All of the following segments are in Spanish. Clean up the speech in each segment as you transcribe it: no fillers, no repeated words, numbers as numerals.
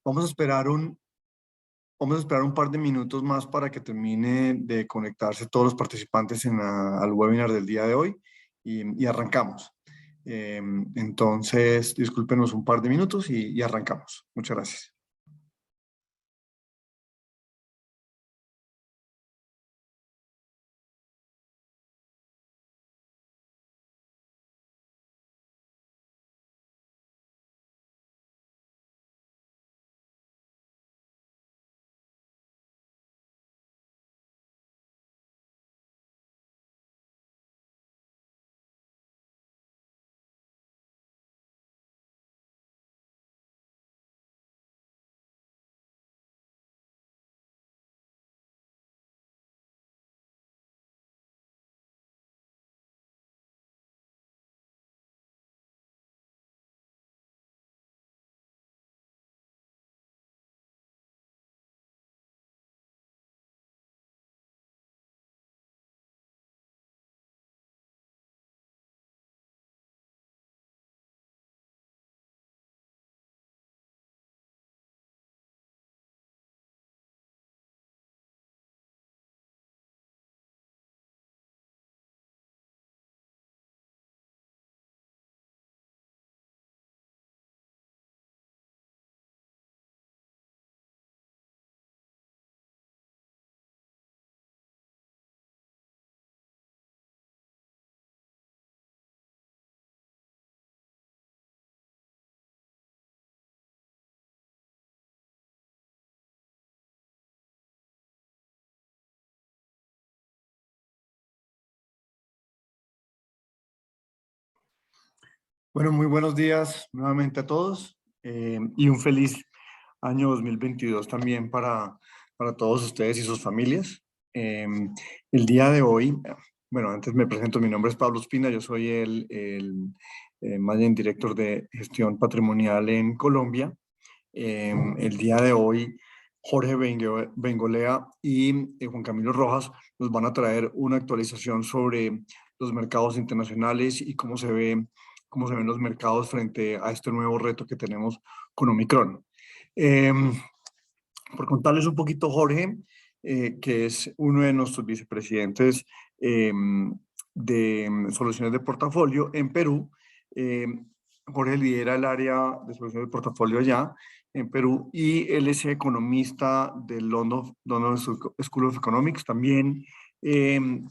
Vamos a esperar vamos a esperar un par de minutos más para que termine de conectarse todos los participantes al webinar del día de hoy y arrancamos. Entonces, discúlpenos un par de minutos y arrancamos. Muchas gracias. Bueno, muy buenos días nuevamente a todos y un feliz año 2022 también para todos ustedes y sus familias. El día de hoy, bueno, antes me presento, mi nombre es Pablo Espina, yo soy el Managing Director de Gestión Patrimonial en Colombia. El día de hoy, Jorge Bengolea y Juan Camilo Rojas nos van a traer una actualización sobre los mercados internacionales y cómo se ven los mercados frente a este nuevo reto que tenemos con Omicron. Por contarles un poquito, Jorge, que es uno de nuestros vicepresidentes de soluciones de portafolio en Perú. Jorge lidera el área de soluciones de portafolio allá en Perú y él es economista del London School of Economics. También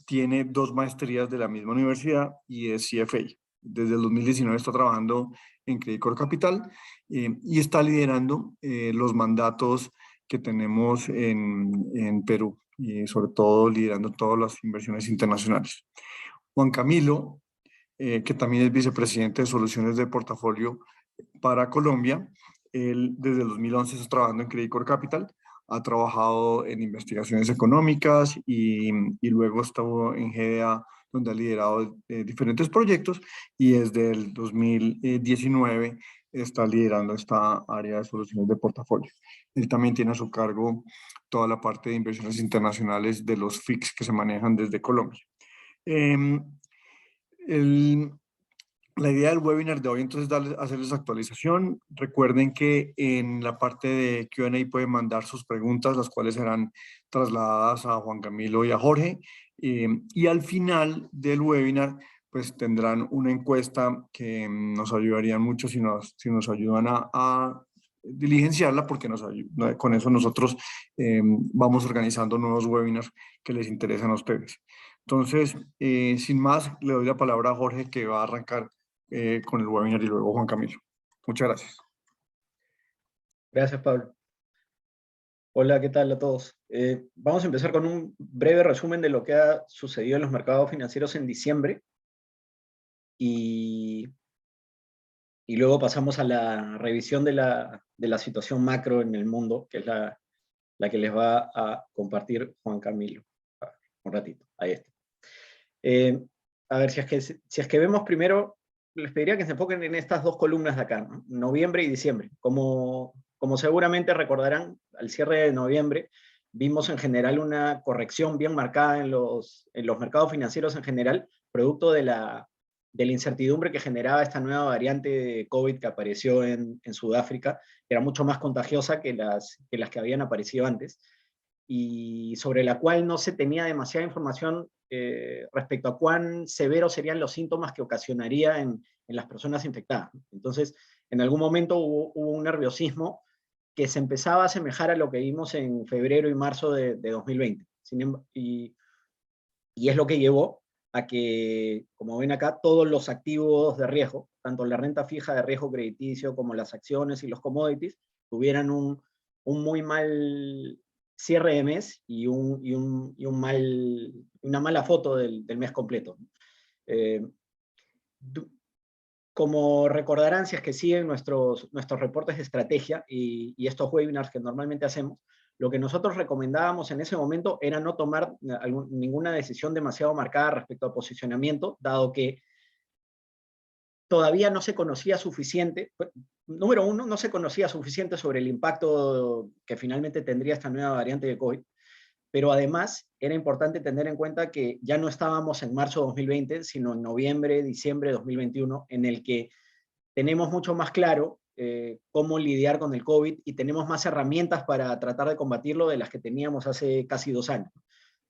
tiene 2 maestrías de la misma universidad y es CFA. Desde el 2019 está trabajando en Credit Corp Capital y está liderando los mandatos que tenemos en Perú y sobre todo liderando todas las inversiones internacionales. Juan Camilo, que también es vicepresidente de soluciones de portafolio para Colombia, él desde el 2011 está trabajando en Credit Corp Capital, ha trabajado en investigaciones económicas y luego estuvo en GDA, donde ha liderado diferentes proyectos y desde el 2019 está liderando esta área de soluciones de portafolio. Él también tiene a su cargo toda la parte de inversiones internacionales de los FICs que se manejan desde Colombia. La idea del webinar de hoy entonces es hacerles actualización. Recuerden que en la parte de Q&A pueden mandar sus preguntas, las cuales serán trasladadas a Juan Camilo y a Jorge. Y al final del webinar pues tendrán una encuesta que nos ayudaría mucho si nos ayudan a diligenciarla, porque con eso nosotros vamos organizando nuevos webinars que les interesan a ustedes. Entonces, sin más, le doy la palabra a Jorge, que va a arrancar con el webinar, y luego Juan Camilo. Muchas gracias. Gracias, Pablo. Hola, ¿qué tal a todos? Vamos a empezar con un breve resumen de lo que ha sucedido en los mercados financieros en diciembre y luego pasamos a la revisión de la situación macro en el mundo, que es la que les va a compartir Juan Camilo. Un ratito, ahí está. A ver, si es que vemos primero, les pediría que se enfoquen en estas 2 columnas de acá, ¿no? Noviembre y diciembre. Como seguramente recordarán, al cierre de noviembre vimos en general una corrección bien marcada en los mercados financieros en general, producto de la de la incertidumbre que generaba esta nueva variante de COVID que apareció en Sudáfrica, que era mucho más contagiosa que las que habían aparecido antes, y sobre la cual no se tenía demasiada información respecto a cuán severos serían los síntomas que ocasionaría en las personas infectadas. Entonces, en algún momento hubo un nerviosismo que se empezaba a asemejar a lo que vimos en febrero y marzo de 2020. Y es lo que llevó a que, como ven acá, todos los activos de riesgo, tanto la renta fija de riesgo crediticio como las acciones y los commodities, tuvieran un muy mal cierre de mes y una mala foto del mes completo. Como recordarán, si es que siguen nuestros reportes de estrategia y estos webinars que normalmente hacemos, lo que nosotros recomendábamos en ese momento era no tomar ninguna decisión demasiado marcada respecto al posicionamiento, dado que todavía no se conocía suficiente. Número uno, no se conocía suficiente sobre el impacto que finalmente tendría esta nueva variante de COVID, pero además era importante tener en cuenta que ya no estábamos en marzo de 2020, sino en noviembre, diciembre de 2021, en el que tenemos mucho más claro cómo lidiar con el COVID y tenemos más herramientas para tratar de combatirlo de las que teníamos hace casi 2 años.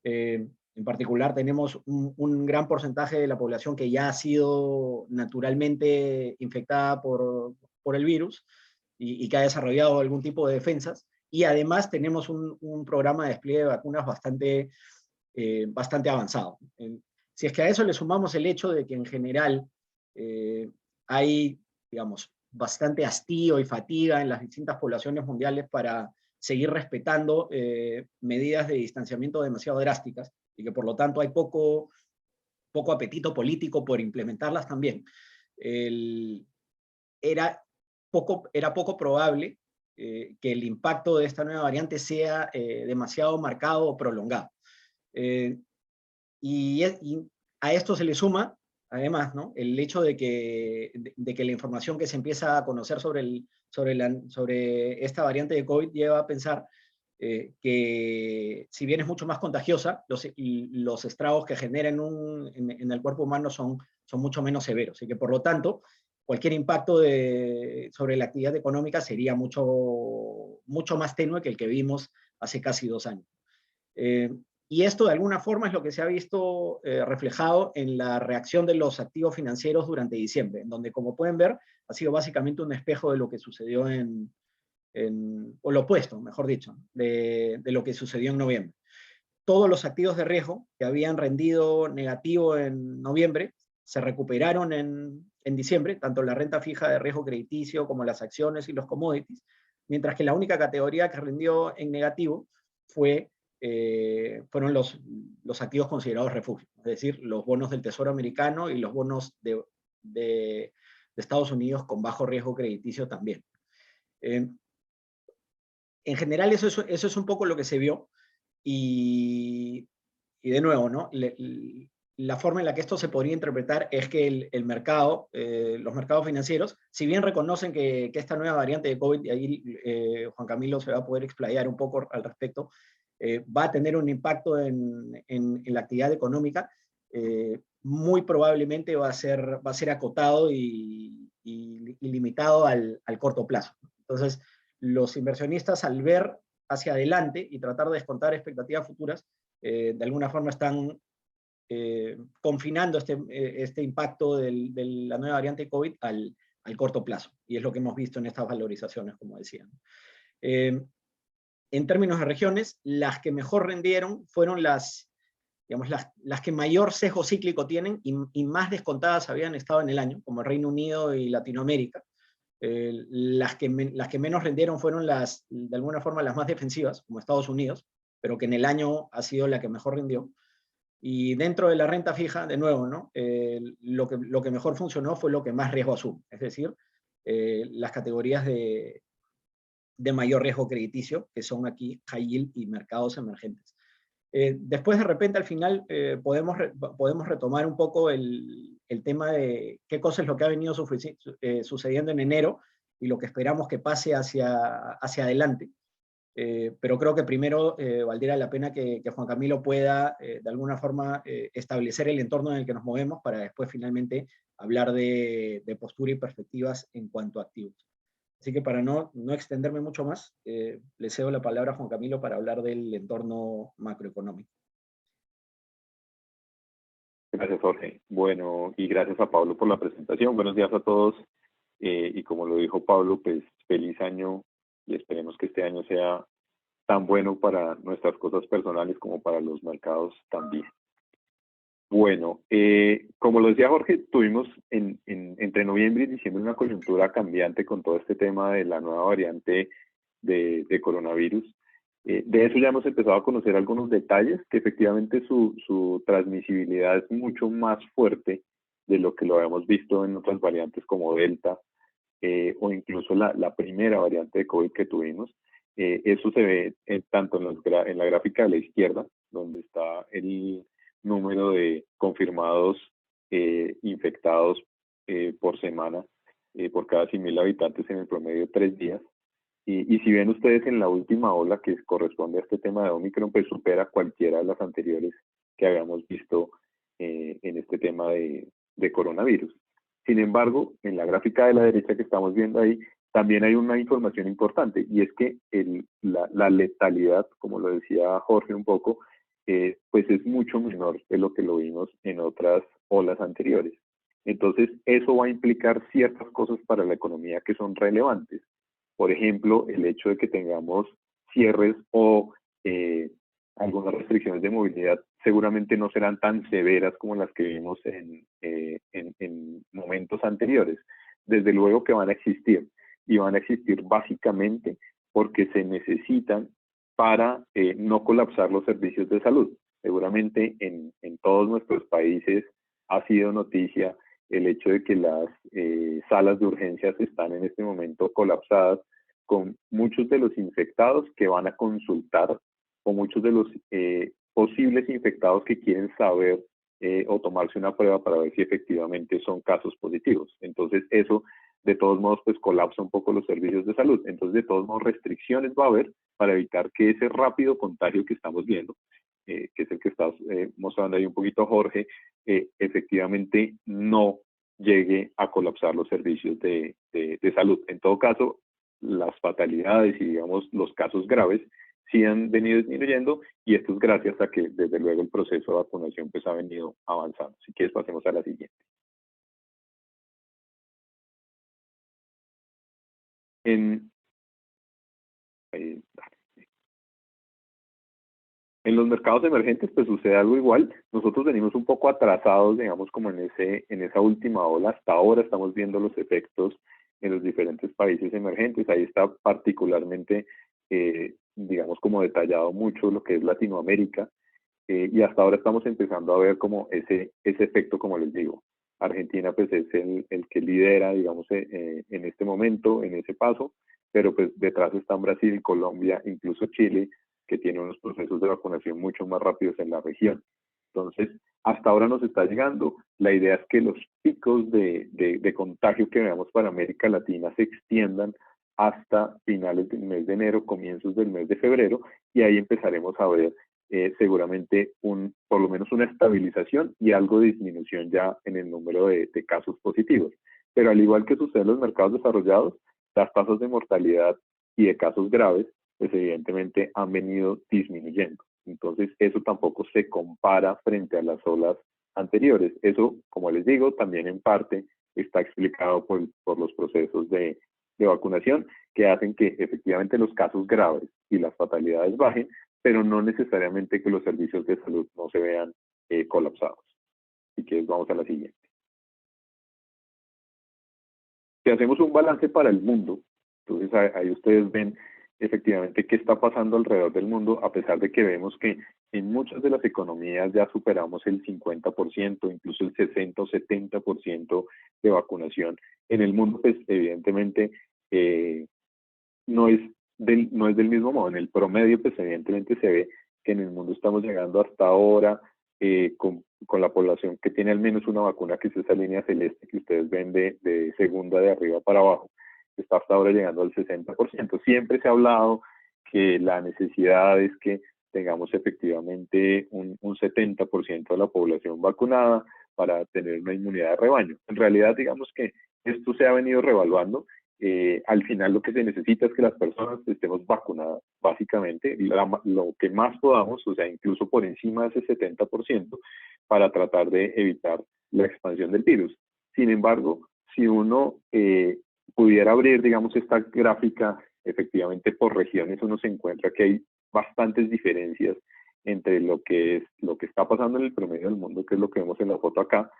En particular, tenemos un gran porcentaje de la población que ya ha sido naturalmente infectada por el virus y que ha desarrollado algún tipo de defensas. Y además tenemos un programa de despliegue de vacunas bastante avanzado. Si es que a eso le sumamos el hecho de que en general hay, digamos, bastante hastío y fatiga en las distintas poblaciones mundiales para seguir respetando medidas de distanciamiento demasiado drásticas, y que por lo tanto hay poco apetito político por implementarlas también. Era poco probable que el impacto de esta nueva variante sea demasiado marcado o prolongado. Y a esto se le suma, además, ¿no?, el hecho de que la información que se empieza a conocer sobre esta variante de COVID lleva a pensar que, si bien es mucho más contagiosa, los estragos que genera en el cuerpo humano son mucho menos severos, y que por lo tanto cualquier impacto sobre la actividad económica sería mucho más tenue que el que vimos hace casi 2 años. Y esto de alguna forma es lo que se ha visto reflejado en la reacción de los activos financieros durante diciembre, en donde, como pueden ver, ha sido básicamente un espejo de lo que sucedió o lo opuesto, mejor dicho, de lo que sucedió en noviembre. Todos los activos de riesgo que habían rendido negativo en noviembre se recuperaron en diciembre, tanto la renta fija de riesgo crediticio como las acciones y los commodities, mientras que la única categoría que rindió en negativo fueron los activos considerados refugio, es decir, los bonos del Tesoro americano y los bonos de Estados Unidos con bajo riesgo crediticio también. En general eso es un poco lo que se vio, y de nuevo, ¿no?, la forma en la que esto se podría interpretar es que el mercado, los mercados financieros, si bien reconocen que esta nueva variante de COVID, y ahí Juan Camilo se va a poder explayar un poco al respecto, va a tener un impacto en la actividad económica, muy probablemente va a ser acotado y limitado al corto plazo. Entonces, los inversionistas, al ver hacia adelante y tratar de descontar expectativas futuras, de alguna forma están confinando este impacto de la nueva variante COVID al corto plazo, y es lo que hemos visto en estas valorizaciones, como decían. En términos de regiones, las que mejor rendieron fueron las que mayor sesgo cíclico tienen y más descontadas habían estado en el año, como el Reino Unido y Latinoamérica. Las que menos rendieron fueron de alguna forma las más defensivas, como Estados Unidos, pero que en el año ha sido la que mejor rindió. Y dentro de la renta fija, de nuevo, ¿no?, lo que mejor funcionó fue lo que más riesgo asume, es decir, las categorías de mayor riesgo crediticio, que son aquí high yield y mercados emergentes. Después, de repente, al final, podemos retomar un poco el tema de qué cosa es lo que ha venido sucediendo en enero y lo que esperamos que pase hacia adelante. Pero creo que primero valdría la pena que Juan Camilo pueda, de alguna forma, establecer el entorno en el que nos movemos, para después finalmente hablar de postura y perspectivas en cuanto a activos. Así que para no extenderme mucho más, le cedo la palabra a Juan Camilo para hablar del entorno macroeconómico. Gracias, Jorge. Bueno, y gracias a Pablo por la presentación. Buenos días a todos. Y como lo dijo Pablo, pues feliz año y esperemos que este año sea tan bueno para nuestras cosas personales como para los mercados también. Bueno, como lo decía Jorge, tuvimos entre noviembre y diciembre una coyuntura cambiante con todo este tema de la nueva variante de coronavirus. De eso ya hemos empezado a conocer algunos detalles, que efectivamente su transmisibilidad es mucho más fuerte de lo que lo habíamos visto en otras variantes como Delta o incluso la primera variante de COVID que tuvimos. Eso se ve tanto en la gráfica de la izquierda, donde está el número de confirmados infectados por semana por cada 100.000 habitantes en el promedio de 3 días. Y si ven ustedes en la última ola que corresponde a este tema de Omicron, pues supera cualquiera de las anteriores que habíamos visto en este tema de coronavirus. Sin embargo, en la gráfica de la derecha que estamos viendo ahí, también hay una información importante, y es que la letalidad, como lo decía Jorge un poco, pues es mucho menor de lo que lo vimos en otras olas anteriores. Entonces, eso va a implicar ciertas cosas para la economía que son relevantes. Por ejemplo, el hecho de que tengamos cierres o algunas restricciones de movilidad seguramente no serán tan severas como las que vimos en momentos anteriores. Desde luego que van a existir, y van a existir básicamente porque se necesitan para no colapsar los servicios de salud. Seguramente en todos nuestros países ha sido noticia el hecho de que las salas de urgencias están en este momento colapsadas, con muchos de los infectados que van a consultar o muchos de los posibles infectados que quieren saber o tomarse una prueba para ver si efectivamente son casos positivos. Entonces eso de todos modos pues colapsa un poco los servicios de salud. Entonces de todos modos restricciones va a haber para evitar que ese rápido contagio que estamos viendo, que es el que está mostrando ahí un poquito Jorge, efectivamente no llegue a colapsar los servicios de salud. En todo caso, las fatalidades y digamos los casos graves sí han venido disminuyendo, y esto es gracias a que desde luego el proceso de vacunación pues ha venido avanzando. Si quieres pasemos a la siguiente. En los mercados emergentes pues sucede algo igual. Nosotros venimos un poco atrasados, digamos, como en esa última ola. Hasta ahora estamos viendo los efectos en los diferentes países emergentes. Ahí está particularmente, digamos, como detallado mucho lo que es Latinoamérica, y hasta ahora estamos empezando a ver como ese efecto, como les digo. Argentina pues es el que lidera, digamos, en este momento, en ese paso, pero pues detrás están Brasil, Colombia, incluso Chile, que tiene unos procesos de vacunación mucho más rápidos en la región. Entonces, hasta ahora nos está llegando. La idea es que los picos de contagio que veamos para América Latina se extiendan hasta finales del mes de enero, comienzos del mes de febrero, y ahí empezaremos a ver seguramente por lo menos una estabilización y algo de disminución ya en el número de casos positivos. Pero al igual que sucede en los mercados desarrollados, las tasas de mortalidad y de casos graves pues evidentemente han venido disminuyendo. Entonces eso tampoco se compara frente a las olas anteriores. Eso, como les digo, también en parte está explicado por los procesos de vacunación, que hacen que efectivamente los casos graves y las fatalidades bajen, pero no necesariamente que los servicios de salud no se vean colapsados. Así que vamos a la siguiente. Si hacemos un balance para el mundo, entonces ahí ustedes ven efectivamente qué está pasando alrededor del mundo, a pesar de que vemos que en muchas de las economías ya superamos el 50%, incluso el 60 o 70% de vacunación. En el mundo, pues evidentemente no es del mismo modo. En el promedio, pues evidentemente se ve que en el mundo estamos llegando hasta ahora con la población que tiene al menos una vacuna, que es esa línea celeste que ustedes ven de segunda de arriba para abajo, está hasta ahora llegando al 60%. Siempre se ha hablado que la necesidad es que tengamos efectivamente un 70% de la población vacunada para tener una inmunidad de rebaño. En realidad, digamos que esto se ha venido revaluando. Al final lo que se necesita es que las personas estemos vacunadas, básicamente, lo que más podamos, o sea, incluso por encima de ese 70%, para tratar de evitar la expansión del virus. Sin embargo, si uno pudiera abrir, digamos, esta gráfica, efectivamente por regiones, uno se encuentra que hay bastantes diferencias entre lo que está pasando en el promedio del mundo, que es lo que vemos en la foto acá,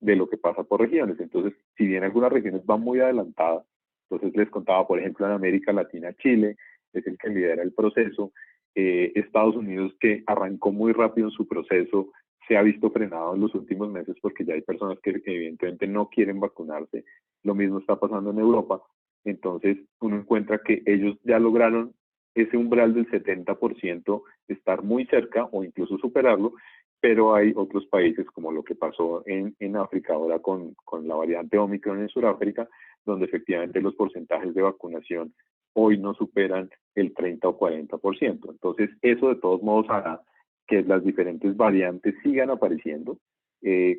de lo que pasa por regiones. Entonces, si bien algunas regiones van muy adelantadas, entonces les contaba, por ejemplo, en América Latina, Chile es el que lidera el proceso. Estados Unidos, que arrancó muy rápido en su proceso, se ha visto frenado en los últimos meses porque ya hay personas que evidentemente no quieren vacunarse. Lo mismo está pasando en Europa. Entonces, uno encuentra que ellos ya lograron ese umbral del 70%, estar muy cerca o incluso superarlo, pero hay otros países como lo que pasó en África ahora con la variante Omicron en Sudáfrica, donde efectivamente los porcentajes de vacunación hoy no superan el 30 o 40%. Entonces, eso de todos modos hará que las diferentes variantes sigan apareciendo.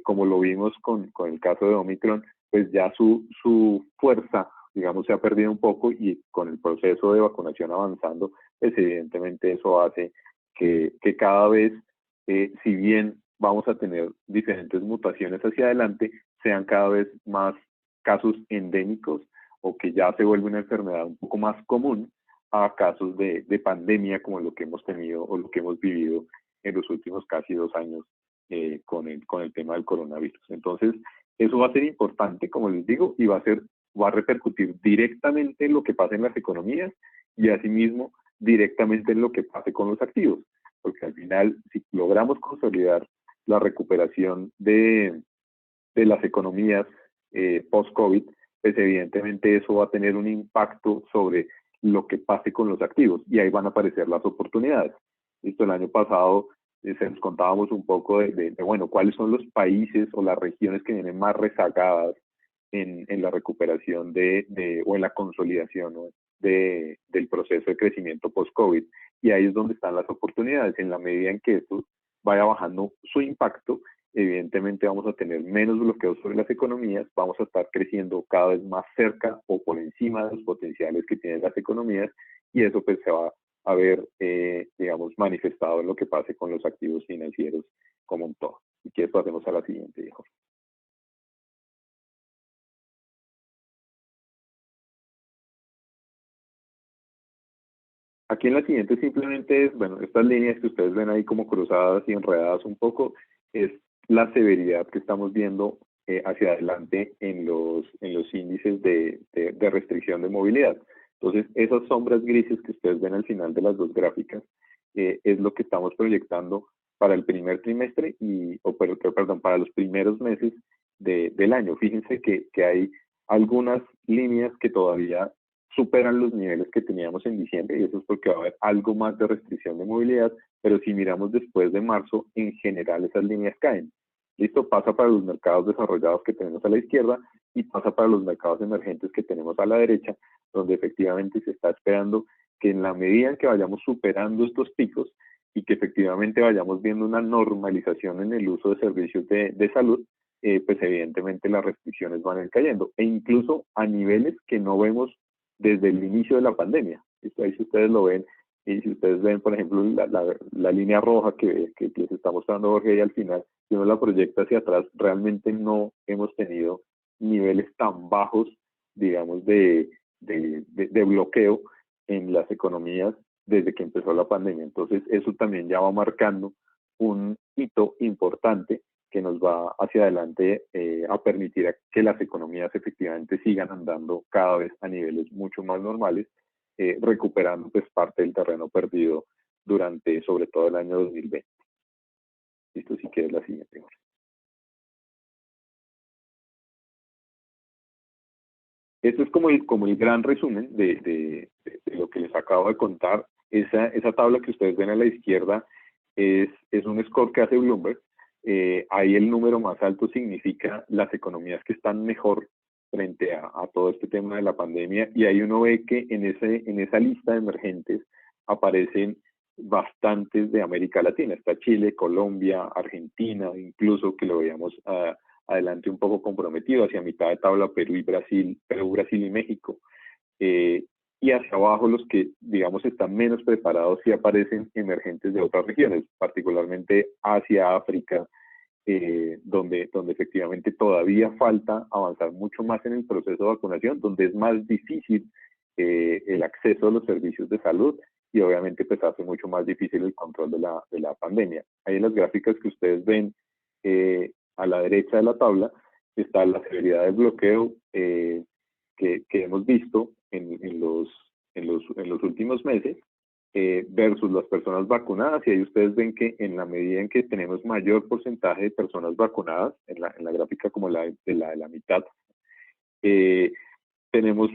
Como lo vimos con el caso de Omicron, pues ya su fuerza, digamos, se ha perdido un poco, y con el proceso de vacunación avanzando, pues evidentemente eso hace que cada vez, si bien vamos a tener diferentes mutaciones hacia adelante, sean cada vez más casos endémicos o que ya se vuelve una enfermedad un poco más común a casos de pandemia como lo que hemos tenido o lo que hemos vivido en los últimos casi 2 años con el tema del coronavirus. Entonces, eso va a ser importante, como les digo, y va a repercutir directamente en lo que pasa en las economías y asimismo directamente en lo que pase con los activos, porque al final, si logramos consolidar la recuperación de las economías post-COVID, pues evidentemente eso va a tener un impacto sobre lo que pase con los activos, y ahí van a aparecer las oportunidades. Listo, el año pasado se nos contábamos un poco bueno, cuáles son los países o las regiones que vienen más rezagadas en la recuperación o en la consolidación, ¿no?, del proceso de crecimiento post-COVID. Y ahí es donde están las oportunidades. En la medida en que esto vaya bajando su impacto, evidentemente vamos a tener menos bloqueos sobre las economías, vamos a estar creciendo cada vez más cerca o por encima de los potenciales que tienen las economías, y eso pues se va a ver, digamos, manifestado en lo que pase con los activos financieros como un todo. Y que pasemos a la siguiente, hijo. Aquí en la siguiente simplemente es, bueno, estas líneas que ustedes ven ahí como cruzadas y enredadas un poco, es la severidad que estamos viendo hacia adelante en los índices de restricción de movilidad. Entonces, esas sombras grises que ustedes ven al final de las dos gráficas es lo que estamos proyectando para el primer trimestre para los primeros meses del año. Fíjense que hay algunas líneas que todavía superan los niveles que teníamos en diciembre, y eso es porque va a haber algo más de restricción de movilidad, pero si miramos después de marzo, en general esas líneas caen. Listo, pasa para los mercados desarrollados que tenemos a la izquierda y pasa para los mercados emergentes que tenemos a la derecha, donde efectivamente se está esperando que en la medida en que vayamos superando estos picos y que efectivamente vayamos viendo una normalización en el uso de servicios de salud, pues evidentemente las restricciones van a ir cayendo, e incluso a niveles que no vemos desde el inicio de la pandemia. Esto ahí, si ustedes lo ven, y si ustedes ven, por ejemplo, la línea roja que les está mostrando Jorge ahí al final, si uno la proyecta hacia atrás, realmente no hemos tenido niveles tan bajos, digamos, de bloqueo en las economías desde que empezó la pandemia. Entonces, eso también ya va marcando un hito importante que nos va hacia adelante a permitir que las economías efectivamente sigan andando cada vez a niveles mucho más normales, recuperando pues parte del terreno perdido durante sobre todo el año 2020. Listo, si quieres la siguiente. Esto es como el gran resumen de lo que les acabo de contar. Esa tabla que ustedes ven a la izquierda es un score que hace Bloomberg. Ahí el número más alto significa las economías que están mejor frente a todo este tema de la pandemia, y ahí uno ve que en esa lista de emergentes aparecen bastantes de América Latina. Está Chile, Colombia, Argentina, incluso que lo veíamos adelante un poco comprometido, hacia mitad de tabla Perú y Brasil, Perú, Brasil y México. Y hacia abajo los que, digamos, están menos preparados sí aparecen emergentes de otras regiones, particularmente Asia, África, donde efectivamente todavía falta avanzar mucho más en el proceso de vacunación, donde es más difícil el acceso a los servicios de salud y obviamente pues hace mucho más difícil el control de la pandemia. Ahí en las gráficas que ustedes ven a la derecha de la tabla está la severidad del bloqueo que hemos visto en los últimos meses versus las personas vacunadas, y ahí ustedes ven que en la medida en que tenemos mayor porcentaje de personas vacunadas, en la gráfica como de la mitad, tenemos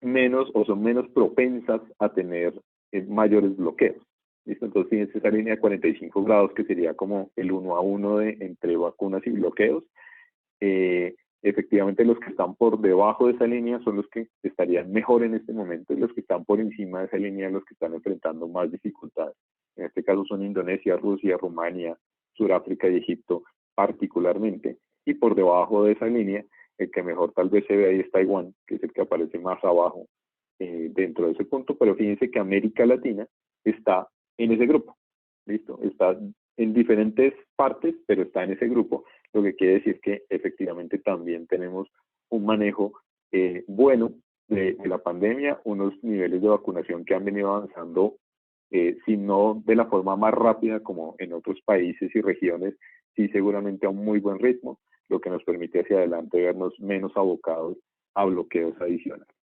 menos o son menos propensas a tener mayores bloqueos. ¿Listo? Entonces, fíjense esa línea de 45 grados que sería como el 1 a 1 entre vacunas y bloqueos. Efectivamente, los que están por debajo de esa línea son los que estarían mejor en este momento, y los que están por encima de esa línea son los que están enfrentando más dificultades. En este caso son Indonesia, Rusia, Rumania, Sudáfrica y Egipto particularmente. Y por debajo de esa línea, el que mejor tal vez se ve ahí es Taiwán, que es el que aparece más abajo dentro de ese punto, pero fíjense que América Latina está en ese grupo. ¿Listo? Está en diferentes partes, pero está en ese grupo, lo que quiere decir que efectivamente también tenemos un manejo bueno de la pandemia, unos niveles de vacunación que han venido avanzando, si no de la forma más rápida como en otros países y regiones, sí seguramente a un muy buen ritmo, lo que nos permite hacia adelante vernos menos abocados a bloqueos adicionales.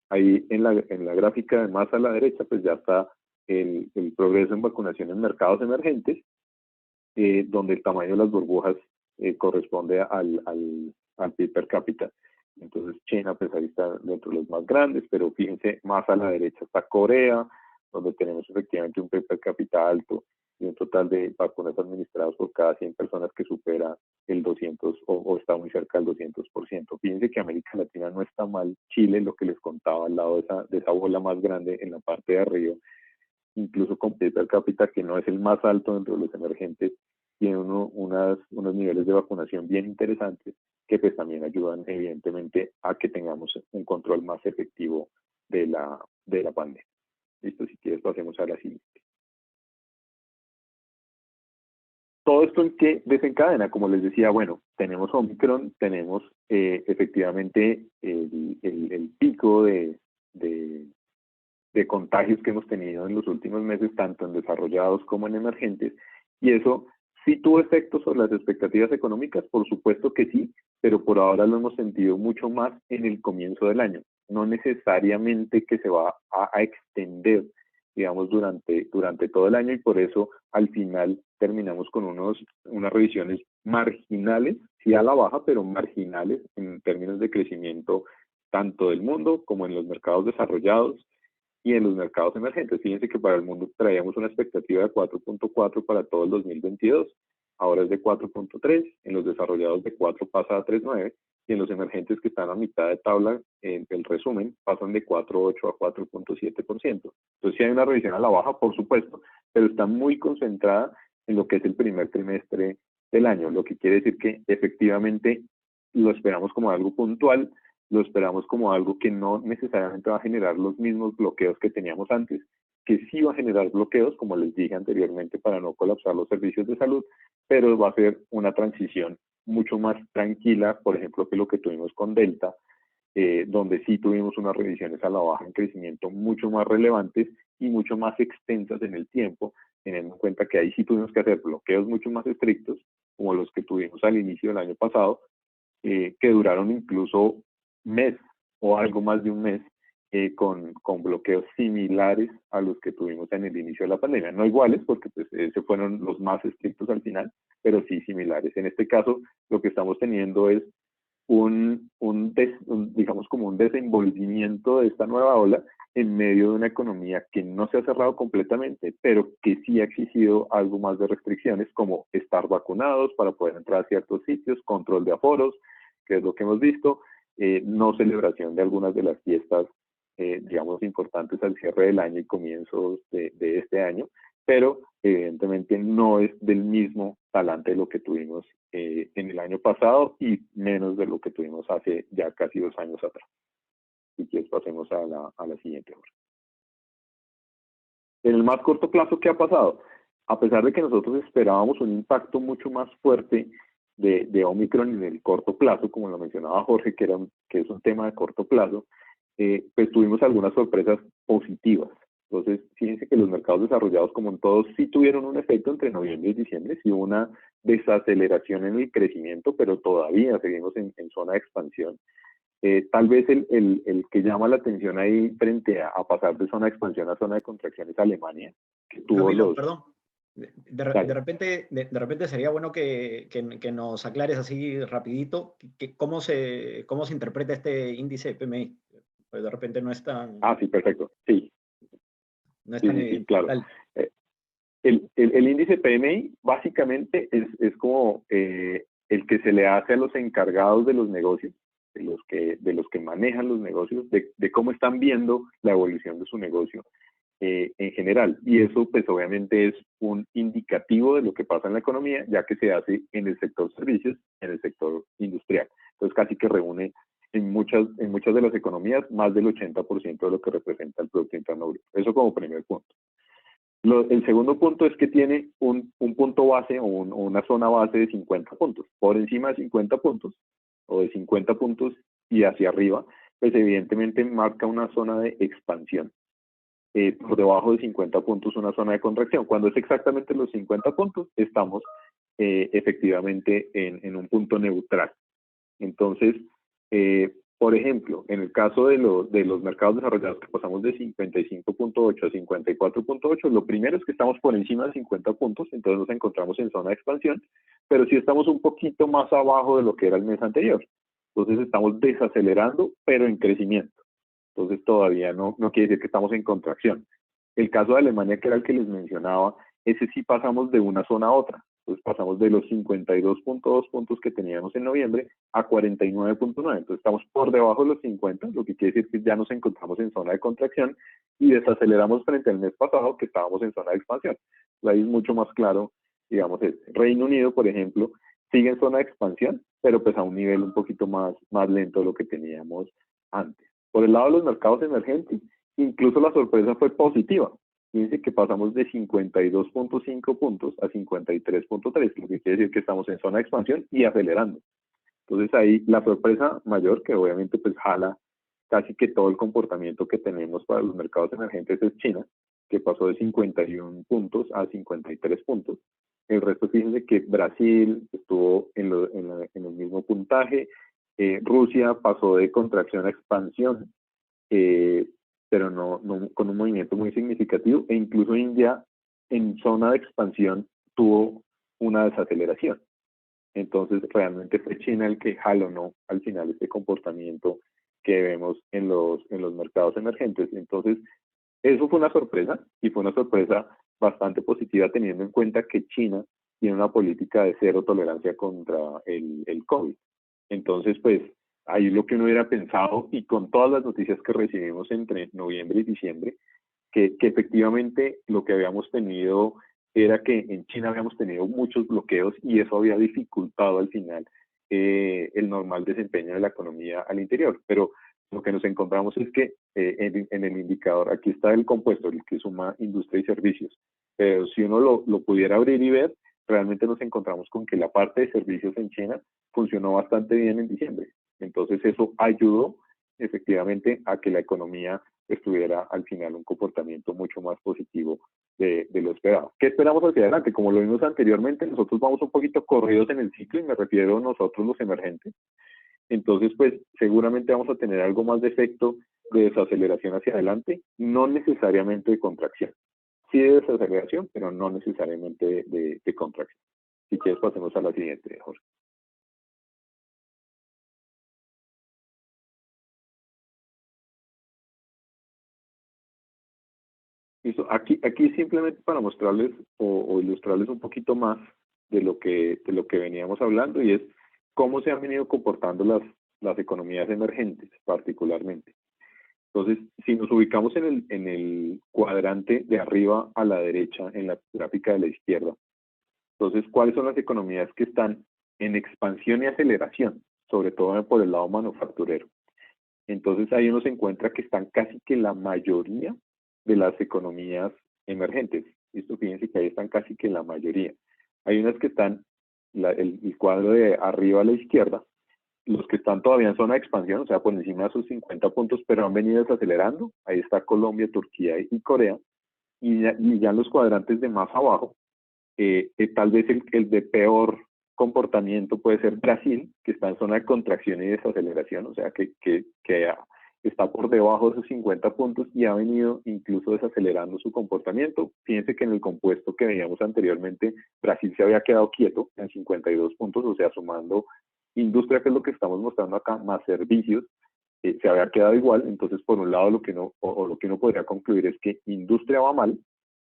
Ahí en la gráfica de más a la derecha, pues ya está el progreso en vacunación en mercados emergentes, donde el tamaño de las burbujas corresponde al PIB per cápita. Entonces China pues ahí está dentro de los más grandes, pero fíjense más a la derecha está Corea, donde tenemos efectivamente un PIB per cápita alto y un total de vacunas administradas por cada 100 personas que supera el 200 o está muy cerca del 200%. Fíjense que América Latina no está mal. Chile, lo que les contaba al lado de esa bola más grande en la parte de arriba, incluso con PIB per cápita que no es el más alto dentro de los emergentes, tiene unos niveles de vacunación bien interesantes que pues también ayudan evidentemente a que tengamos un control más efectivo de la pandemia. Listo, si quieres pasemos a la siguiente. Todo esto en qué desencadena, como les decía, bueno, tenemos Omicron, tenemos efectivamente el pico de contagios que hemos tenido en los últimos meses, tanto en desarrollados como en emergentes, y eso sí tuvo efectos sobre las expectativas económicas, por supuesto que sí, pero por ahora lo hemos sentido mucho más en el comienzo del año, no necesariamente que se va a extender, digamos, durante todo el año, y por eso al final terminamos con unas revisiones marginales, sí a la baja, pero marginales en términos de crecimiento tanto del mundo como en los mercados desarrollados y en los mercados emergentes. Fíjense que para el mundo traíamos una expectativa de 4.4 para todo el 2022, ahora es de 4.3, en los desarrollados de 4 pasa a 3.9, y en los emergentes que están a mitad de tabla, en el resumen, pasan de 4.8 a 4.7%. Entonces sí hay una revisión a la baja, por supuesto, pero está muy concentrada en lo que es el primer trimestre del año, lo que quiere decir que efectivamente lo esperamos como algo puntual, lo esperamos como algo que no necesariamente va a generar los mismos bloqueos que teníamos antes, que sí va a generar bloqueos, como les dije anteriormente, para no colapsar los servicios de salud, pero va a ser una transición mucho más tranquila, por ejemplo, que lo que tuvimos con Delta, donde sí tuvimos unas revisiones a la baja en crecimiento mucho más relevantes y mucho más extensas en el tiempo, teniendo en cuenta que ahí sí tuvimos que hacer bloqueos mucho más estrictos, como los que tuvimos al inicio del año pasado, que duraron incluso mes o algo más de un mes, con bloqueos similares a los que tuvimos en el inicio de la pandemia. No iguales, porque pues, se fueron los más estrictos al final, pero sí similares. En este caso, lo que estamos teniendo es digamos como un desenvolvimiento de esta nueva ola en medio de una economía que no se ha cerrado completamente, pero que sí ha exigido algo más de restricciones, como estar vacunados para poder entrar a ciertos sitios, control de aforos, que es lo que hemos visto, no celebración de algunas de las fiestas, digamos, importantes al cierre del año y comienzos de este año, pero evidentemente no es del mismo talante de lo que tuvimos en el año pasado y menos de lo que tuvimos hace ya casi 2 años atrás. Si quieres, pasemos a la siguiente hora. En el más corto plazo, ¿qué ha pasado? A pesar de que nosotros esperábamos un impacto mucho más fuerte de Omicron en el corto plazo, como lo mencionaba Jorge, que es un tema de corto plazo, pues tuvimos algunas sorpresas positivas. Entonces, fíjense que los mercados desarrollados, como en todos, sí tuvieron un efecto entre noviembre y diciembre, sí hubo una desaceleración en el crecimiento, pero todavía seguimos en zona de expansión. Tal vez el que llama la atención ahí frente a pasar de zona de expansión a zona de contracción es Alemania, que tuvo Camilo, los... perdón. De repente sería bueno que nos aclares así rapidito cómo se interpreta este índice de PMI. Pues de repente no es tan... Ah, sí, perfecto. Sí, No es sí, tan sí, sí, claro. dale. El índice PMI básicamente es como el que se le hace a los encargados de los negocios, de los que manejan los negocios, de cómo están viendo la evolución de su negocio en general. Y eso pues obviamente es un indicativo de lo que pasa en la economía, ya que se hace en el sector servicios, en el sector industrial. Entonces casi que reúne en muchas de las economías más del 80% de lo que representa el Producto Interno Bruto. Eso como primer punto. El segundo punto es que tiene un punto base o una zona base de 50 puntos. Por encima de 50 puntos o de 50 puntos y hacia arriba, pues evidentemente marca una zona de expansión. Por debajo de 50 puntos una zona de contracción. Cuando es exactamente los 50 puntos, estamos efectivamente en un punto neutral. Entonces, por ejemplo, en el caso de los mercados desarrollados que pasamos de 55.8 a 54.8, lo primero es que estamos por encima de 50 puntos, entonces nos encontramos en zona de expansión, pero sí estamos un poquito más abajo de lo que era el mes anterior. Entonces estamos desacelerando, pero en crecimiento. Entonces todavía no quiere decir que estamos en contracción. El caso de Alemania, que era el que les mencionaba, ese sí pasamos de una zona a otra. Entonces pasamos de los 52.2 puntos que teníamos en noviembre a 49.9. Entonces estamos por debajo de los 50, lo que quiere decir que ya nos encontramos en zona de contracción y desaceleramos frente al mes pasado que estábamos en zona de expansión. Ahí es mucho más claro, digamos, Reino Unido, por ejemplo, sigue en zona de expansión, pero pues a un nivel un poquito más lento de lo que teníamos antes. Por el lado de los mercados emergentes, incluso la sorpresa fue positiva. Fíjense que pasamos de 52.5 puntos a 53.3, lo que quiere decir que estamos en zona de expansión y acelerando. Entonces ahí la sorpresa mayor, que obviamente pues jala casi que todo el comportamiento que tenemos para los mercados emergentes, es China, que pasó de 51 puntos a 53 puntos. El resto, fíjense que Brasil estuvo en el mismo puntaje, Rusia pasó de contracción a expansión, pero no con un movimiento muy significativo, e incluso India en zona de expansión tuvo una desaceleración. Entonces realmente fue China el que jalonó al final este comportamiento que vemos en los mercados emergentes. Entonces eso fue una sorpresa, y fue una sorpresa bastante positiva teniendo en cuenta que China tiene una política de cero tolerancia contra el COVID. Entonces, pues, ahí lo que uno hubiera pensado, y con todas las noticias que recibimos entre noviembre y diciembre, que efectivamente lo que habíamos tenido era que en China habíamos tenido muchos bloqueos y eso había dificultado al final el normal desempeño de la economía al interior. Pero lo que nos encontramos es que en el indicador, aquí está el compuesto, el que suma industria y servicios, pero si uno lo pudiera abrir y ver, realmente nos encontramos con que la parte de servicios en China funcionó bastante bien en diciembre. Entonces eso ayudó efectivamente a que la economía tuviera al final un comportamiento mucho más positivo de lo esperado. ¿Qué esperamos hacia adelante? Como lo vimos anteriormente, nosotros vamos un poquito corridos en el ciclo, y me refiero a nosotros los emergentes. Entonces, pues seguramente vamos a tener algo más de efecto de desaceleración hacia adelante, no necesariamente de contracción. Sí de desaceleración, pero no necesariamente de contracción. Si quieres, pasemos a la siguiente, Jorge. Listo. Aquí simplemente para mostrarles o ilustrarles un poquito más de lo que veníamos hablando, y es cómo se han venido comportando las economías emergentes particularmente. Entonces, si nos ubicamos en el cuadrante de arriba a la derecha, en la gráfica de la izquierda, entonces, ¿cuáles son las economías que están en expansión y aceleración? Sobre todo por el lado manufacturero. Entonces, ahí uno se encuentra que están casi que la mayoría de las economías emergentes. Esto fíjense que ahí están casi que la mayoría. Hay unas que están, el cuadro de arriba a la izquierda, los que están todavía en zona de expansión, o sea, por encima de sus 50 puntos, pero han venido desacelerando. Ahí está Colombia, Turquía y Corea. Y ya en los cuadrantes de más abajo, tal vez el de peor comportamiento puede ser Brasil, que está en zona de contracción y desaceleración, o sea, que está por debajo de sus 50 puntos y ha venido incluso desacelerando su comportamiento. Fíjense que en el compuesto que veíamos anteriormente, Brasil se había quedado quieto en 52 puntos, o sea, sumando industria, que es lo que estamos mostrando acá, más servicios, se había quedado igual. Entonces, por un lado, lo que uno podría concluir es que industria va mal,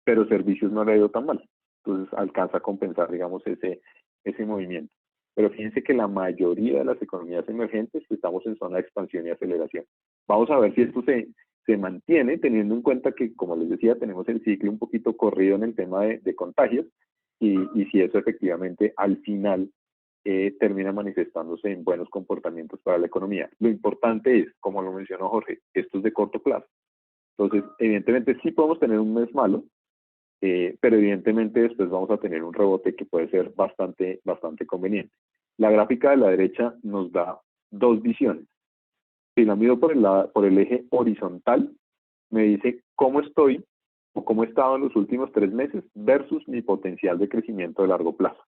pero servicios no le ha ido tan mal. Entonces, alcanza a compensar, digamos, ese movimiento. Pero fíjense que la mayoría de las economías emergentes estamos en zona de expansión y aceleración. Vamos a ver si esto se mantiene, teniendo en cuenta que, como les decía, tenemos el ciclo un poquito corrido en el tema de contagios, y si eso efectivamente al final termina manifestándose en buenos comportamientos para la economía. Lo importante es, como lo mencionó Jorge, esto es de corto plazo. Entonces, evidentemente sí podemos tener un mes malo, pero evidentemente después vamos a tener un rebote que puede ser bastante conveniente. La gráfica de la derecha nos da dos visiones. Si la mido por el eje horizontal, me dice cómo estoy o cómo he estado en los últimos 3 meses versus mi potencial de crecimiento de largo plazo.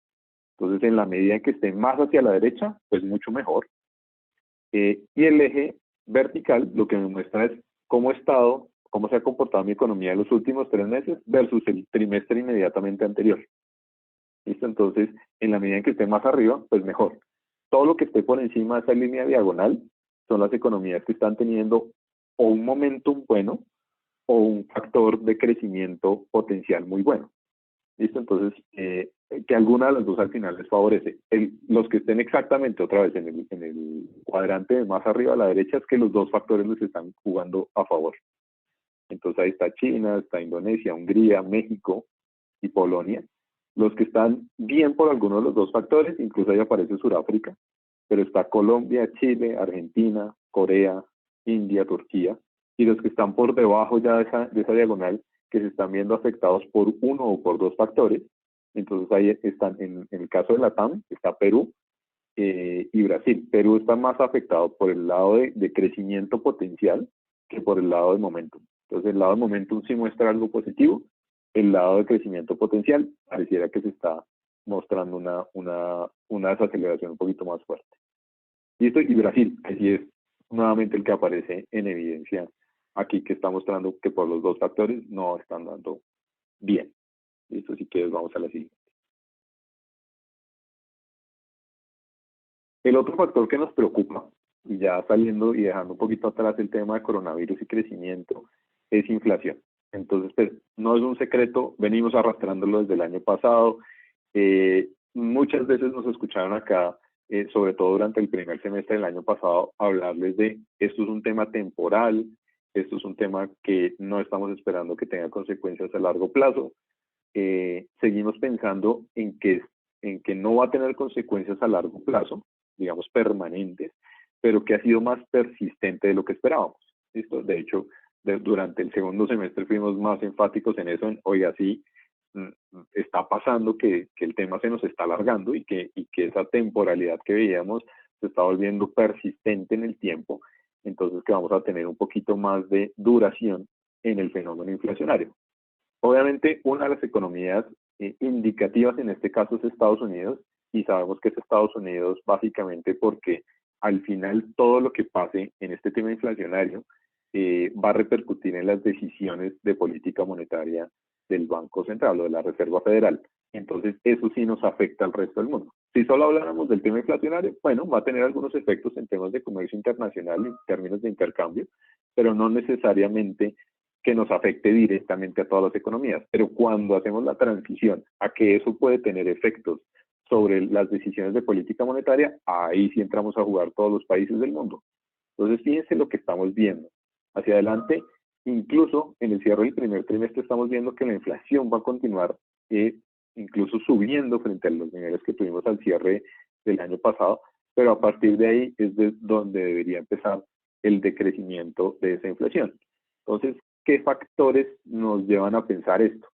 Entonces, en la medida en que esté más hacia la derecha, pues mucho mejor. Y el eje vertical lo que me muestra es cómo he estado, cómo se ha comportado mi economía en los últimos 3 meses versus el trimestre inmediatamente anterior. ¿Listo? Entonces, en la medida en que esté más arriba, pues mejor. Todo lo que esté por encima de esa línea diagonal son las economías que están teniendo o un momentum bueno o un factor de crecimiento potencial muy bueno. ¿Listo? Entonces, que alguna de las dos al final les favorece. Los que estén exactamente otra vez en el cuadrante de más arriba a la derecha, es que los dos factores les están jugando a favor. Entonces ahí está China, está Indonesia, Hungría, México y Polonia. Los que están bien por alguno de los dos factores, incluso ahí aparece Sudáfrica, pero está Colombia, Chile, Argentina, Corea, India, Turquía, y los que están por debajo ya de esa diagonal, que se están viendo afectados por uno o por dos factores. Entonces ahí están, en el caso de la TAM, está Perú y Brasil. Perú está más afectado por el lado de crecimiento potencial que por el lado de momentum. Entonces el lado de momentum sí muestra algo positivo, el lado de crecimiento potencial pareciera que se está mostrando una desaceleración un poquito más fuerte. Y Brasil, así es nuevamente el que aparece en evidencia aquí, que está mostrando que por los dos factores no están dando bien. Listo, si quieres vamos a la siguiente. El otro factor que nos preocupa, y ya saliendo y dejando un poquito atrás el tema de coronavirus y crecimiento, es inflación. Entonces, pues, no es un secreto, venimos arrastrándolo desde el año pasado. Muchas veces nos escucharon acá, sobre todo durante el primer semestre del año pasado, hablarles de esto es un tema temporal, esto es un tema que no estamos esperando que tenga consecuencias a largo plazo. Seguimos pensando en que no va a tener consecuencias a largo plazo, digamos permanentes, pero que ha sido más persistente de lo que esperábamos. ¿Listo? De hecho, durante el segundo semestre fuimos más enfáticos en eso, oiga, sí, está pasando que el tema se nos está alargando y que esa temporalidad que veíamos se está volviendo persistente en el tiempo, entonces que vamos a tener un poquito más de duración en el fenómeno inflacionario. Obviamente, una de las economías indicativas en este caso es Estados Unidos, y sabemos que es Estados Unidos básicamente porque al final todo lo que pase en este tema inflacionario va a repercutir en las decisiones de política monetaria del Banco Central o de la Reserva Federal. Entonces, eso sí nos afecta al resto del mundo. Si solo habláramos del tema inflacionario, bueno, va a tener algunos efectos en temas de comercio internacional, en términos de intercambio, pero no necesariamente que nos afecte directamente a todas las economías. Pero cuando hacemos la transición a que eso puede tener efectos sobre las decisiones de política monetaria, ahí sí entramos a jugar todos los países del mundo. Entonces, fíjense lo que estamos viendo. hacia adelante. Incluso en el cierre del primer trimestre estamos viendo que la inflación va a continuar incluso subiendo frente a los niveles que tuvimos al cierre del año pasado, pero a partir de ahí es de donde debería empezar el decrecimiento de esa inflación. Entonces, ¿qué factores nos llevan a pensar esto?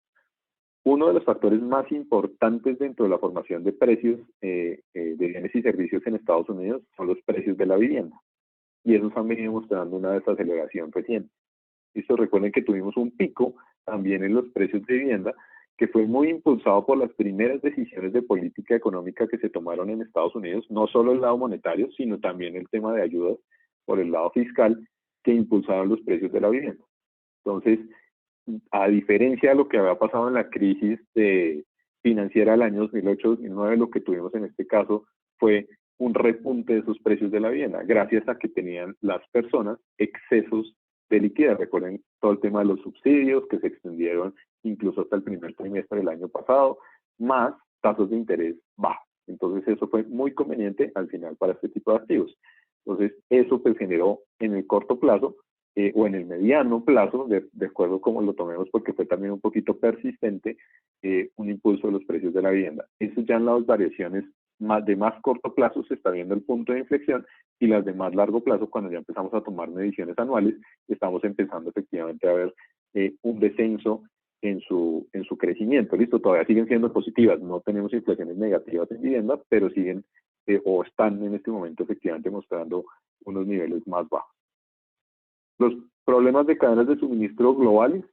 Uno de los factores más importantes dentro de la formación de precios de bienes y servicios en Estados Unidos son los precios de la vivienda. Y esos han venido mostrando una desaceleración reciente. Esto, recuerden que tuvimos un pico también en los precios de vivienda, que fue muy impulsado por las primeras decisiones de política económica que se tomaron en Estados Unidos, no solo el lado monetario, sino también el tema de ayudas por el lado fiscal, que impulsaron los precios de la vivienda. Entonces, a diferencia de lo que había pasado en la crisis financiera del año 2008-2009, lo que tuvimos en este caso fue un repunte de esos precios de la vivienda, gracias a que tenían las personas excesos de liquidez. Recuerden todo el tema de los subsidios que se extendieron incluso hasta el primer trimestre del año pasado, más tasas de interés bajos. Entonces eso fue muy conveniente al final para este tipo de activos. Entonces eso pues generó en el corto plazo o en el mediano plazo, de acuerdo como lo tomemos, porque fue también un poquito persistente, un impulso de los precios de la vivienda. Eso ya en las variaciones de más corto plazo se está viendo el punto de inflexión, y las de más largo plazo, cuando ya empezamos a tomar mediciones anuales, estamos empezando efectivamente a ver un descenso en su crecimiento. Listo, todavía siguen siendo positivas, no tenemos inflaciones negativas en vivienda, pero siguen o están en este momento efectivamente mostrando unos niveles más bajos. Los problemas de cadenas de suministro globales,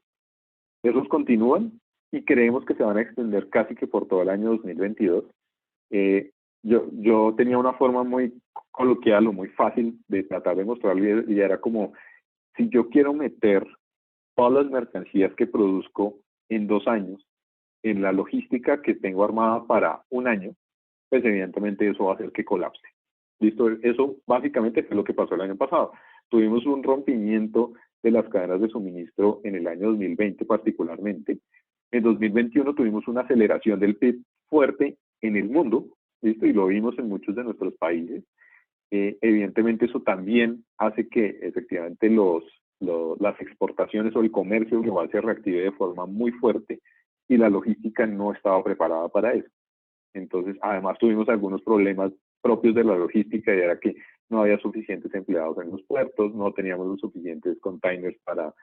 esos continúan y creemos que se van a extender casi que por todo el año 2022. Yo tenía una forma muy coloquial o muy fácil de tratar de mostrarlo, y era como, si yo quiero meter todas las mercancías que produzco en 2 años en la logística que tengo armada para un año, pues evidentemente eso va a hacer que colapse. ¿Listo? Eso básicamente fue lo que pasó el año pasado. Tuvimos un rompimiento de las cadenas de suministro en el año 2020 particularmente. En 2021 tuvimos una aceleración del PIB fuerte en el mundo, ¿listo? Y lo vimos en muchos de nuestros países. Evidentemente eso también hace que efectivamente las exportaciones o el comercio global se reactive de forma muy fuerte, y la logística no estaba preparada para eso. Entonces, además tuvimos algunos problemas propios de la logística, y era que no había suficientes empleados en los puertos, no teníamos los suficientes containers para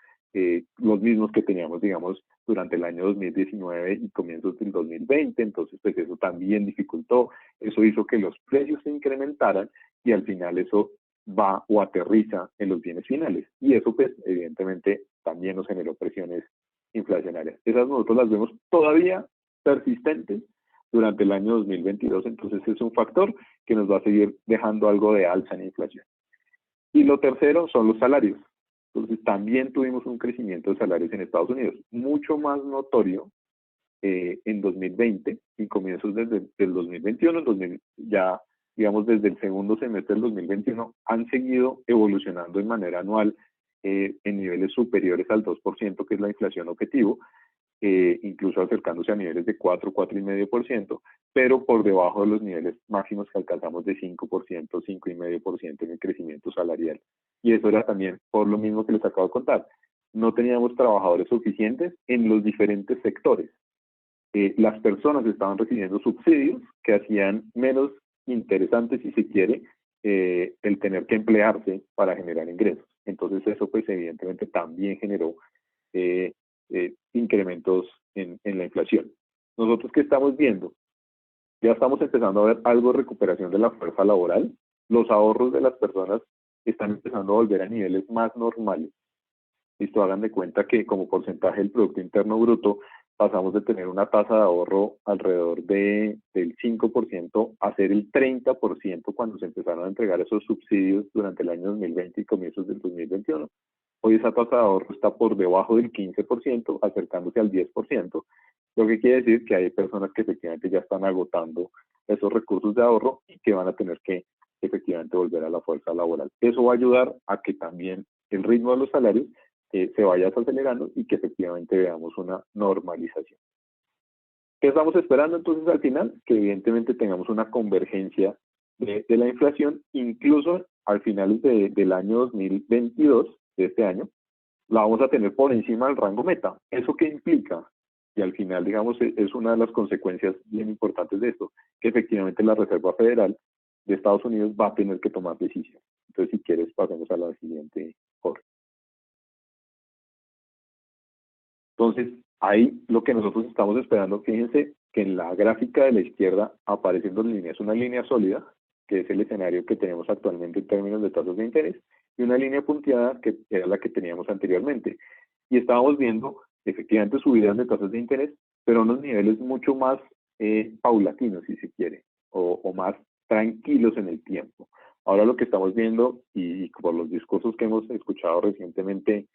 los mismos que teníamos, digamos, durante el año 2019 y comienzos del 2020, entonces pues eso también dificultó, eso hizo que los precios se incrementaran, y al final eso va o aterriza en los bienes finales, y eso pues evidentemente también nos generó presiones inflacionarias. Esas nosotros las vemos todavía persistentes durante el año 2022, entonces es un factor que nos va a seguir dejando algo de alza en inflación. Y lo tercero son los salarios. Entonces también tuvimos un crecimiento de salarios en Estados Unidos, mucho más notorio en 2020 y comienzos desde el 2021, ya digamos desde el segundo semestre del 2021, han seguido evolucionando de manera anual en niveles superiores al 2%, que es la inflación objetivo, incluso acercándose a niveles de 4,5%, pero por debajo de los niveles máximos que alcanzamos de 5%, 5,5% en el crecimiento salarial. Y eso era también por lo mismo que les acabo de contar. No teníamos trabajadores suficientes en los diferentes sectores. Las personas estaban recibiendo subsidios que hacían menos interesante, si se quiere, el tener que emplearse para generar ingresos. Entonces eso pues evidentemente también generó incrementos en la inflación. ¿Nosotros qué estamos viendo? Ya estamos empezando a ver algo de recuperación de la fuerza laboral. Los ahorros de las personas están empezando a volver a niveles más normales. Listo, hagan de cuenta que como porcentaje del Producto Interno Bruto pasamos de tener una tasa de ahorro alrededor del 5% a ser el 30% cuando se empezaron a entregar esos subsidios durante el año 2020 y comienzos del 2021. Hoy esa tasa de ahorro está por debajo del 15%, acercándose al 10%, lo que quiere decir que hay personas que efectivamente ya están agotando esos recursos de ahorro y que van a tener que efectivamente volver a la fuerza laboral. Eso va a ayudar a que también el ritmo de los salarios se vaya acelerando y que efectivamente veamos una normalización. ¿Qué estamos esperando entonces al final? Que evidentemente tengamos una convergencia de la inflación, incluso al final del año 2022, de este año, la vamos a tener por encima del rango meta. ¿Eso qué implica? Y al final, digamos, es una de las consecuencias bien importantes de esto, que efectivamente la Reserva Federal de Estados Unidos va a tener que tomar decisiones. Entonces, si quieres, pasemos a la siguiente, Jorge. Entonces, ahí lo que nosotros estamos esperando, fíjense que en la gráfica de la izquierda aparecen dos líneas, una línea sólida, que es el escenario que tenemos actualmente en términos de tasas de interés, y una línea punteada, que era la que teníamos anteriormente. Y estábamos viendo, efectivamente, subidas de tasas de interés, pero a unos niveles mucho más paulatinos, si se quiere, o más tranquilos en el tiempo. Ahora lo que estamos viendo, y por los discursos que hemos escuchado recientemente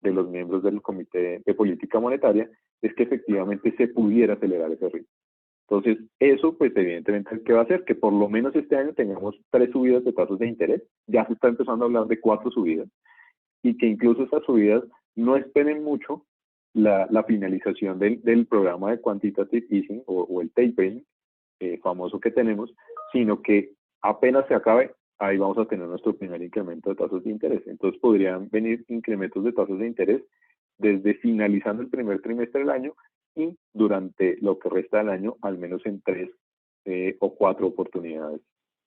de los miembros del Comité de Política Monetaria, es que efectivamente se pudiera acelerar ese ritmo. Entonces, eso, pues evidentemente, ¿qué va a hacer? Que por lo menos este año tengamos 3 subidas de tasas de interés, ya se está empezando a hablar de 4 subidas, y que incluso estas subidas no esperen mucho la finalización del programa de quantitative easing o el tapering famoso que tenemos, sino que apenas se acabe, ahí vamos a tener nuestro primer incremento de tasas de interés. Entonces podrían venir incrementos de tasas de interés desde finalizando el primer trimestre del año y durante lo que resta del año, al menos en 3 o 4 oportunidades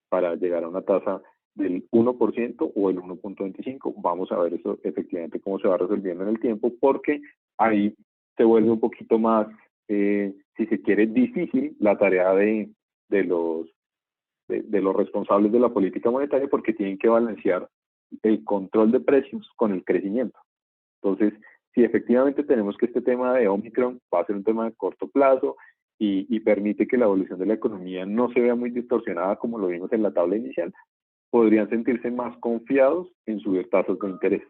para llegar a una tasa del 1% o el 1.25. Vamos a ver eso efectivamente cómo se va resolviendo en el tiempo, porque ahí se vuelve un poquito más, si se quiere, difícil la tarea de los responsables de la política monetaria, porque tienen que balancear el control de precios con el crecimiento. Entonces, si efectivamente tenemos que este tema de Omicron va a ser un tema de corto plazo y permite que la evolución de la economía no se vea muy distorsionada como lo vimos en la tabla inicial, podrían sentirse más confiados en subir tasas de interés.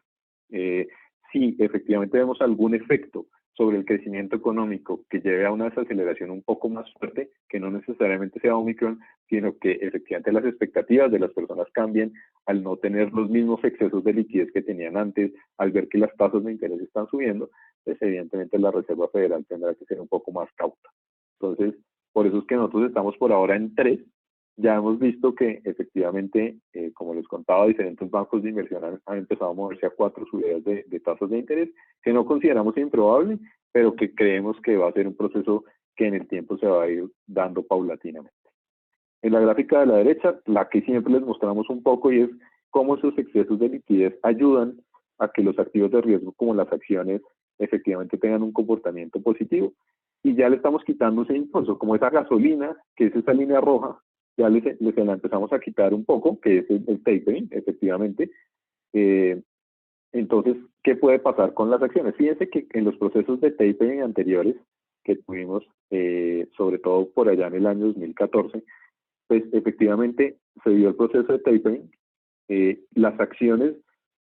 Si efectivamente vemos algún efecto sobre el crecimiento económico que lleve a una desaceleración un poco más fuerte, que no necesariamente sea Omicron, sino que efectivamente las expectativas de las personas cambien al no tener los mismos excesos de liquidez que tenían antes, al ver que las tasas de interés están subiendo, pues evidentemente la Reserva Federal tendrá que ser un poco más cauta. Entonces, por eso es que nosotros estamos por ahora en 3. Ya hemos visto que efectivamente, como les contaba, diferentes bancos de inversión han empezado a moverse a 4 subidas de tasas de interés, que no consideramos improbable, pero que creemos que va a ser un proceso que en el tiempo se va a ir dando paulatinamente. En la gráfica de la derecha, la que siempre les mostramos un poco, y es cómo esos excesos de liquidez ayudan a que los activos de riesgo, como las acciones, efectivamente tengan un comportamiento positivo. Y ya le estamos quitando ese impulso, como esa gasolina, que es esa línea roja, ya les la empezamos a quitar un poco, que es el tapering, efectivamente. Entonces, ¿qué puede pasar con las acciones? Fíjense que en los procesos de tapering anteriores que tuvimos, sobre todo por allá en el año 2014, pues efectivamente se dio el proceso de tapering, las acciones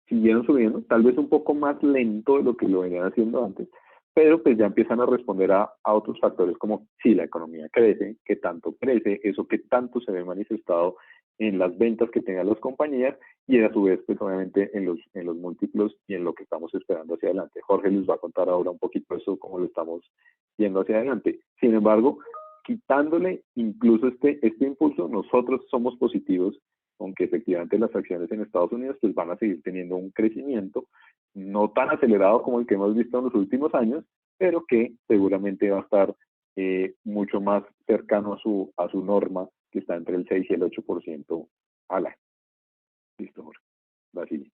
siguieron subiendo, tal vez un poco más lento de lo que lo venían haciendo antes, pero pues ya empiezan a responder a otros factores como si la economía crece, qué tanto crece, eso qué tanto se ve manifestado en las ventas que tengan las compañías y a su vez pues obviamente en los múltiplos y en lo que estamos esperando hacia adelante. Jorge les va a contar ahora un poquito eso, cómo lo estamos yendo hacia adelante. Sin embargo, quitándole incluso este impulso, nosotros somos positivos, aunque efectivamente las acciones en Estados Unidos pues van a seguir teniendo un crecimiento no tan acelerado como el que hemos visto en los últimos años, pero que seguramente va a estar mucho más cercano a su norma, que está entre el 6 y el 8% al año. Listo, Jorge. Así.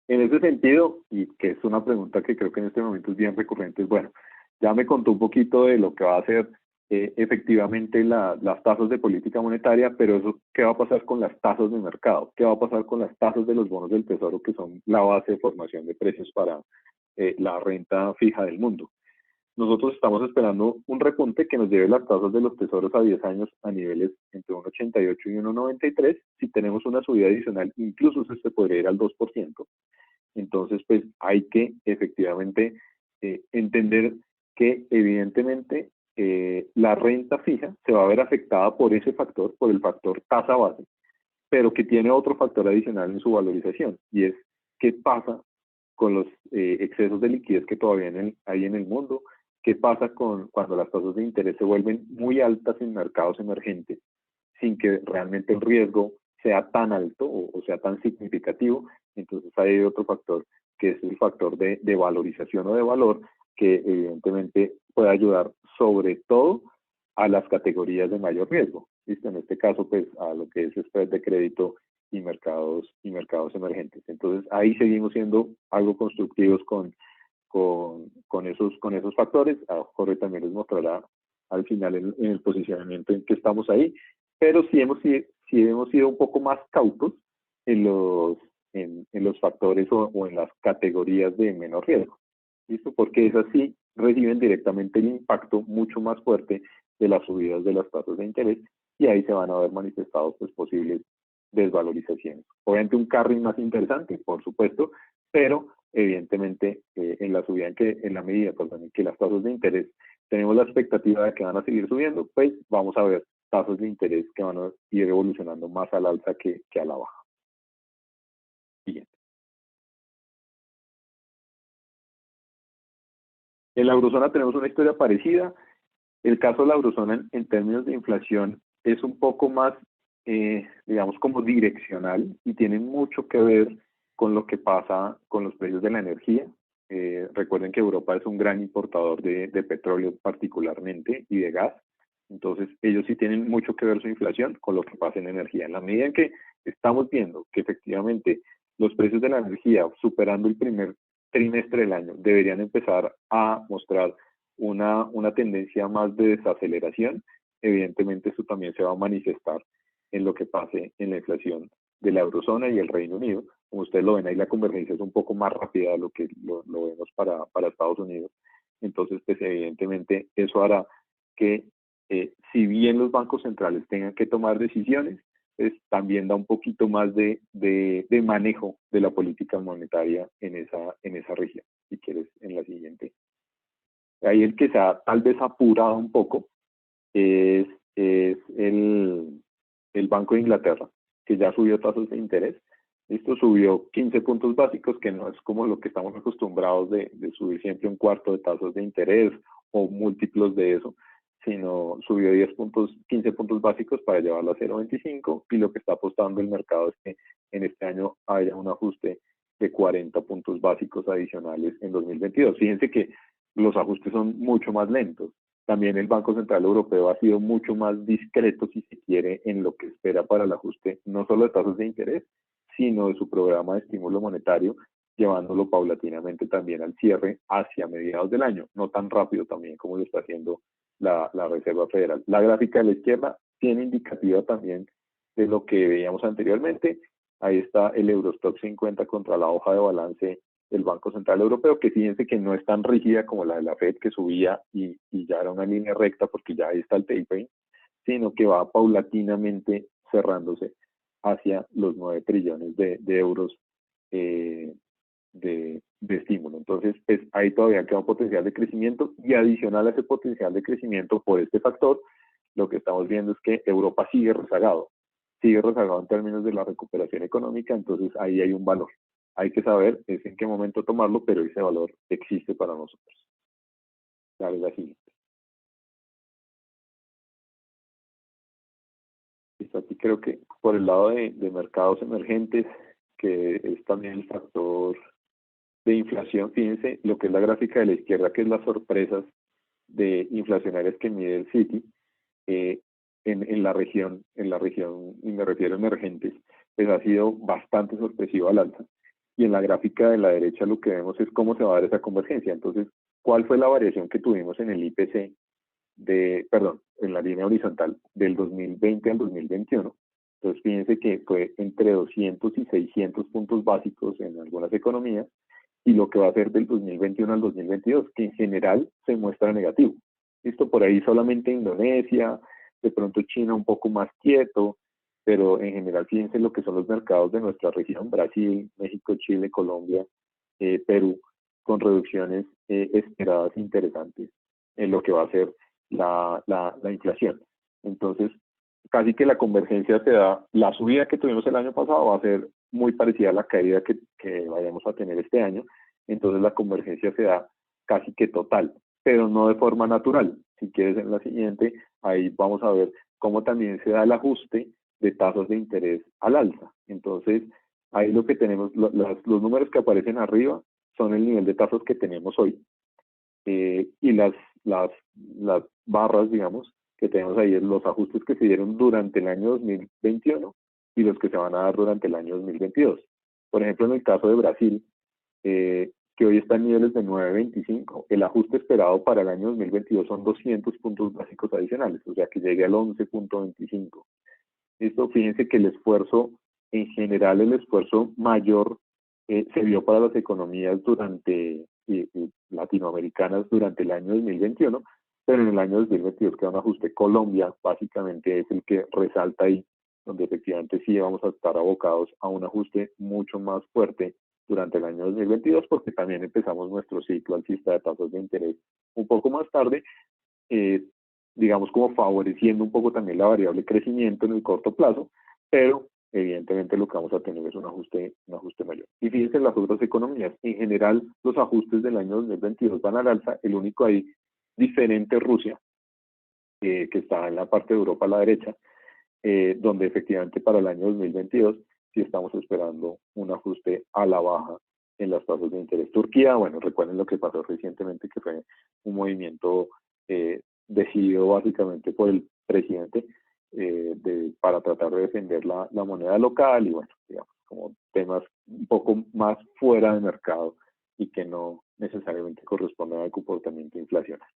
En ese sentido, y que es una pregunta que creo que en este momento es bien recurrente, es bueno, ya me contó un poquito de lo que va a hacer efectivamente las tasas de política monetaria, pero eso, ¿qué va a pasar con las tasas de mercado? ¿Qué va a pasar con las tasas de los bonos del Tesoro, que son la base de formación de precios para la renta fija del mundo? Nosotros estamos esperando un repunte que nos lleve las tasas de los tesoros a 10 años a niveles entre 1,88 y 1,93. Si tenemos una subida adicional, incluso se podría ir al 2%. Entonces, pues hay que efectivamente entender que evidentemente la renta fija se va a ver afectada por ese factor, por el factor tasa base, pero que tiene otro factor adicional en su valorización, y es qué pasa con los excesos de liquidez que todavía hay en el mundo, qué pasa cuando las tasas de interés se vuelven muy altas en mercados emergentes, sin que realmente el riesgo sea tan alto o sea tan significativo, entonces hay otro factor que es el factor de valorización o de valor, que evidentemente puede ayudar sobre todo a las categorías de mayor riesgo. ¿Listo? En este caso, pues a lo que es spread de crédito y mercados emergentes. Entonces ahí seguimos siendo algo constructivos con esos factores. Jorge también les mostrará al final en el posicionamiento en que estamos ahí, pero sí hemos sido un poco más cautos en los factores o en las categorías de menor riesgo. ¿Listo? Porque esas sí reciben directamente el impacto mucho más fuerte de las subidas de las tasas de interés, y ahí se van a ver manifestados pues, posibles desvalorizaciones. Obviamente un carry más interesante, por supuesto, pero evidentemente en la medida en que las tasas de interés tenemos la expectativa de que van a seguir subiendo, pues vamos a ver tasas de interés que van a ir evolucionando más al alza que a la baja. Siguiente. En la eurozona tenemos una historia parecida. El caso de la eurozona en términos de inflación es un poco más, digamos, como direccional, y tiene mucho que ver con lo que pasa con los precios de la energía. Recuerden que Europa es un gran importador de petróleo particularmente y de gas. Entonces ellos sí tienen mucho que ver su inflación con lo que pasa en energía. En la medida en que estamos viendo que efectivamente los precios de la energía, superando el primer trimestre del año, deberían empezar a mostrar una tendencia más de desaceleración, evidentemente eso también se va a manifestar en lo que pase en la inflación de la eurozona y el Reino Unido. Como ustedes lo ven, ahí la convergencia es un poco más rápida de lo que lo vemos para Estados Unidos. Entonces, pues evidentemente eso hará que si bien los bancos centrales tengan que tomar decisiones, pues también da un poquito más de manejo de la política monetaria en esa región. Si quieres, en la siguiente. Ahí el que se ha tal vez apurado un poco es el Banco de Inglaterra, que ya subió tasas de interés. Esto subió 15 puntos básicos, que no es como lo que estamos acostumbrados de subir siempre un cuarto de tasas de interés o múltiplos de eso, sino subió 15 puntos básicos para llevarlo a 0,25, y lo que está apostando el mercado es que en este año haya un ajuste de 40 puntos básicos adicionales en 2022. Fíjense que los ajustes son mucho más lentos. También el Banco Central Europeo ha sido mucho más discreto, si se quiere, en lo que espera para el ajuste, no solo de tasas de interés, sino de su programa de estímulo monetario, llevándolo paulatinamente también al cierre hacia mediados del año, no tan rápido también como lo está haciendo la Reserva Federal. La gráfica de la izquierda tiene indicativa también de lo que veíamos anteriormente. Ahí está el Eurostoxx 50 contra la hoja de balance del Banco Central Europeo, que fíjense que no es tan rígida como la de la Fed, que subía y ya era una línea recta porque ya ahí está el tapering, sino que va paulatinamente cerrándose hacia los 9 trillones de euros de estímulo. Entonces, pues, ahí todavía queda un potencial de crecimiento, y adicional a ese potencial de crecimiento por este factor, lo que estamos viendo es que Europa sigue rezagado en términos de la recuperación económica. Entonces ahí hay un valor. Hay que saber es en qué momento tomarlo, pero ese valor existe para nosotros. Dale la siguiente. Listo, aquí creo que por el lado de mercados emergentes, que es también el factor de inflación, fíjense lo que es la gráfica de la izquierda, que es las sorpresas de inflacionarias que mide el Citi en la región, y me refiero a emergentes, pues ha sido bastante sorpresivo al alza. Y en la gráfica de la derecha lo que vemos es cómo se va a dar esa convergencia. Entonces, ¿cuál fue la variación que tuvimos en el IPC en la línea horizontal del 2020 al 2021? Entonces, fíjense que fue entre 200 y 600 puntos básicos en algunas economías, y lo que va a ser del 2021 al 2022, que en general se muestra negativo. Listo, por ahí solamente Indonesia, de pronto China un poco más quieto, pero en general fíjense lo que son los mercados de nuestra región: Brasil, México, Chile, Colombia, Perú, con reducciones esperadas interesantes en lo que va a ser la inflación. Entonces, casi que la convergencia se da, la subida que tuvimos el año pasado va a ser muy parecida a la caída que vayamos a tener este año. Entonces la convergencia se da casi que total, pero no de forma natural. Si quieres, en la siguiente, ahí vamos a ver cómo también se da el ajuste de tasas de interés al alza. Entonces, ahí lo que tenemos, los números que aparecen arriba son el nivel de tasas que tenemos hoy. Y las barras, digamos, que tenemos ahí, los ajustes que se dieron durante el año 2021 y los que se van a dar durante el año 2022. Por ejemplo, en el caso de Brasil, que hoy está en niveles de 9.25, el ajuste esperado para el año 2022 son 200 puntos básicos adicionales, o sea que llegue al 11.25. Esto, fíjense que el esfuerzo, en general el esfuerzo mayor se vio para las economías latinoamericanas durante el año 2021, pero en el año 2022 queda un ajuste. Colombia básicamente es el que resalta ahí, donde efectivamente sí vamos a estar abocados a un ajuste mucho más fuerte durante el año 2022, porque también empezamos nuestro ciclo alcista de tasas de interés un poco más tarde, digamos como favoreciendo un poco también la variable crecimiento en el corto plazo, pero evidentemente lo que vamos a tener es un ajuste mayor. Y fíjense en las otras economías, en general los ajustes del año 2022 van al alza, el único ahí diferente es Rusia, que está en la parte de Europa a la derecha, donde efectivamente para el año 2022 sí estamos esperando un ajuste a la baja en las tasas de interés. Turquía, bueno, recuerden lo que pasó recientemente, que fue un movimiento decidido básicamente por el presidente para tratar de defender la moneda local y bueno, digamos, como temas un poco más fuera de mercado y que no necesariamente corresponden al comportamiento inflacionario.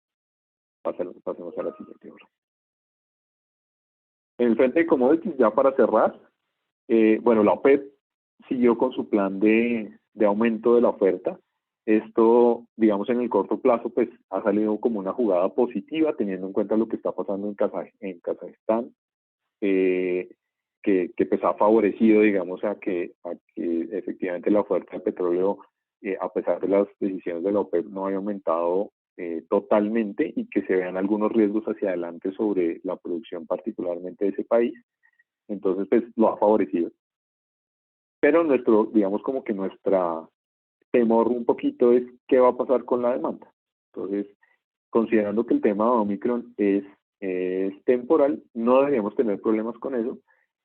Pasemos a la siguiente hora. En el frente de commodities, ya para cerrar, bueno, la OPEP siguió con su plan de aumento de la oferta. Esto, digamos, en el corto plazo, pues ha salido como una jugada positiva, teniendo en cuenta lo que está pasando en Kazajistán, que pues ha favorecido, digamos, a que efectivamente la oferta de petróleo, a pesar de las decisiones de la OPEP, no haya aumentado totalmente y que se vean algunos riesgos hacia adelante sobre la producción particularmente de ese país. Entonces, pues lo ha favorecido. Pero digamos como que nuestra temor un poquito es qué va a pasar con la demanda. Entonces, considerando que el tema de Omicron es temporal, no deberíamos tener problemas con eso.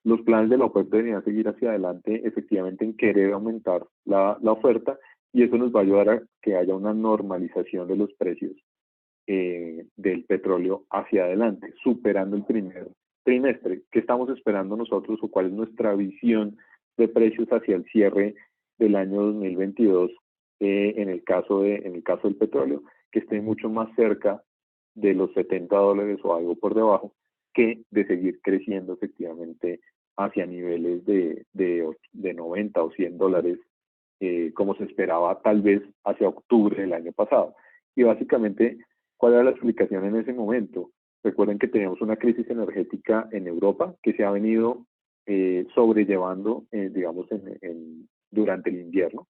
Los planes de la OPEP deberían seguir hacia adelante efectivamente en querer aumentar la oferta y eso nos va a ayudar a que haya una normalización de los precios del petróleo hacia adelante, superando el primer trimestre. ¿Qué estamos esperando nosotros o cuál es nuestra visión de precios hacia el cierre del año 2022 en el caso del petróleo? Que esté mucho más cerca de los $70 o algo por debajo, que de seguir creciendo efectivamente hacia niveles de 90 o $100, como se esperaba tal vez hacia octubre del año pasado. Y básicamente, ¿cuál era la explicación en ese momento? Recuerden que teníamos una crisis energética en Europa que se ha venido sobrellevando, digamos, durante el invierno.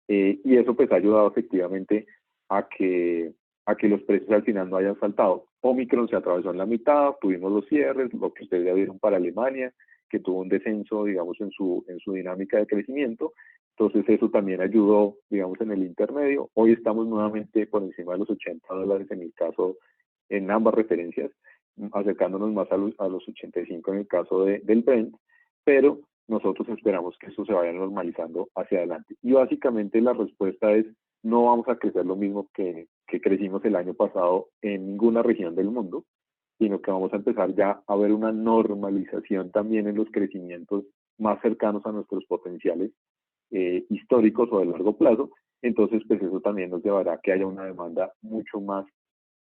Y eso pues ha ayudado efectivamente a que los precios al final no hayan saltado. Omicron se atravesó en la mitad, tuvimos los cierres, lo que ustedes ya vieron para Alemania, que tuvo un descenso, digamos, en su dinámica de crecimiento. Entonces eso también ayudó, digamos, en el intermedio. Hoy estamos nuevamente por encima de los $80 en el caso, en ambas referencias, acercándonos más a los 85 en el caso del Brent, pero nosotros esperamos que eso se vaya normalizando hacia adelante. Y básicamente la respuesta es, no vamos a crecer lo mismo que crecimos el año pasado en ninguna región del mundo, sino que vamos a empezar ya a ver una normalización también en los crecimientos más cercanos a nuestros potenciales históricos o de largo plazo. Entonces, pues eso también nos llevará a que haya una demanda mucho más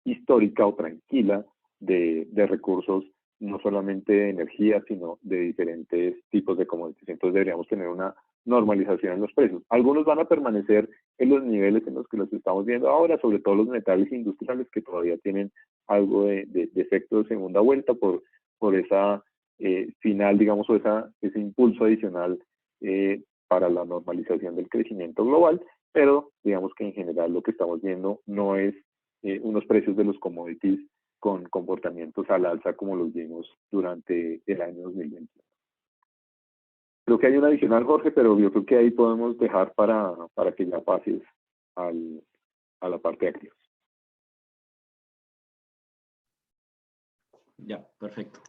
histórica o tranquila de recursos, no solamente de energía, sino de diferentes tipos de commodities. Entonces deberíamos tener una normalización en los precios. Algunos van a permanecer en los niveles en los que los estamos viendo ahora, sobre todo los metales industriales que todavía tienen algo de efecto de segunda vuelta por esa final, digamos, o ese impulso adicional para la normalización del crecimiento global, pero digamos que en general lo que estamos viendo no es unos precios de los commodities con comportamientos al alza como los vimos durante el año 2021. Creo que hay un adicional, Jorge, pero yo creo que ahí podemos dejar para que ya pases a la parte de activos. Ya, perfecto.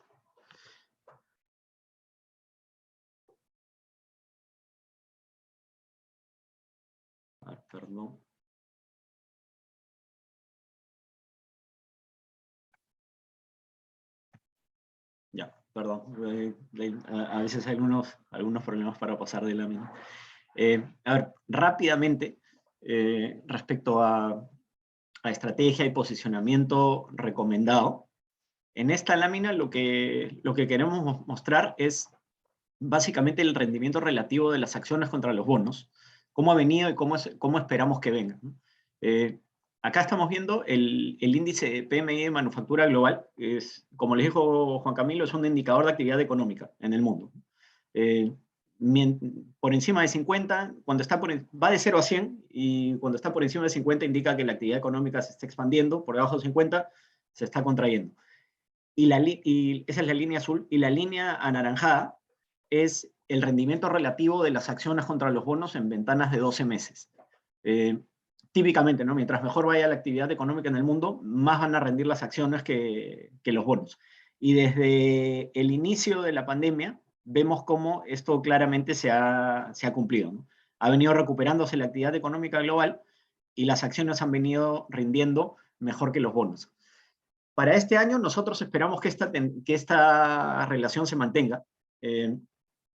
Perdón. Ya, perdón. A veces hay algunos problemas para pasar de lámina. A ver, rápidamente, respecto a estrategia y posicionamiento recomendado, en esta lámina lo que queremos mostrar es básicamente el rendimiento relativo de las acciones contra los bonos, cómo ha venido y cómo esperamos que venga, ¿no? Acá estamos viendo el índice de PMI de manufactura global, como les dijo Juan Camilo, es un indicador de actividad económica en el mundo. Por encima de 50, va de 0 a 100, y cuando está por encima de 50 indica que la actividad económica se está expandiendo, por debajo de 50 se está contrayendo. Y esa es la línea azul, y la línea anaranjada es el rendimiento relativo de las acciones contra los bonos en ventanas de 12 meses. Típicamente, ¿no? Mientras mejor vaya la actividad económica en el mundo, más van a rendir las acciones que los bonos. Y desde el inicio de la pandemia, vemos cómo esto claramente se ha cumplido, ¿no? Ha venido recuperándose la actividad económica global y las acciones han venido rindiendo mejor que los bonos. Para este año nosotros esperamos que esta relación se mantenga.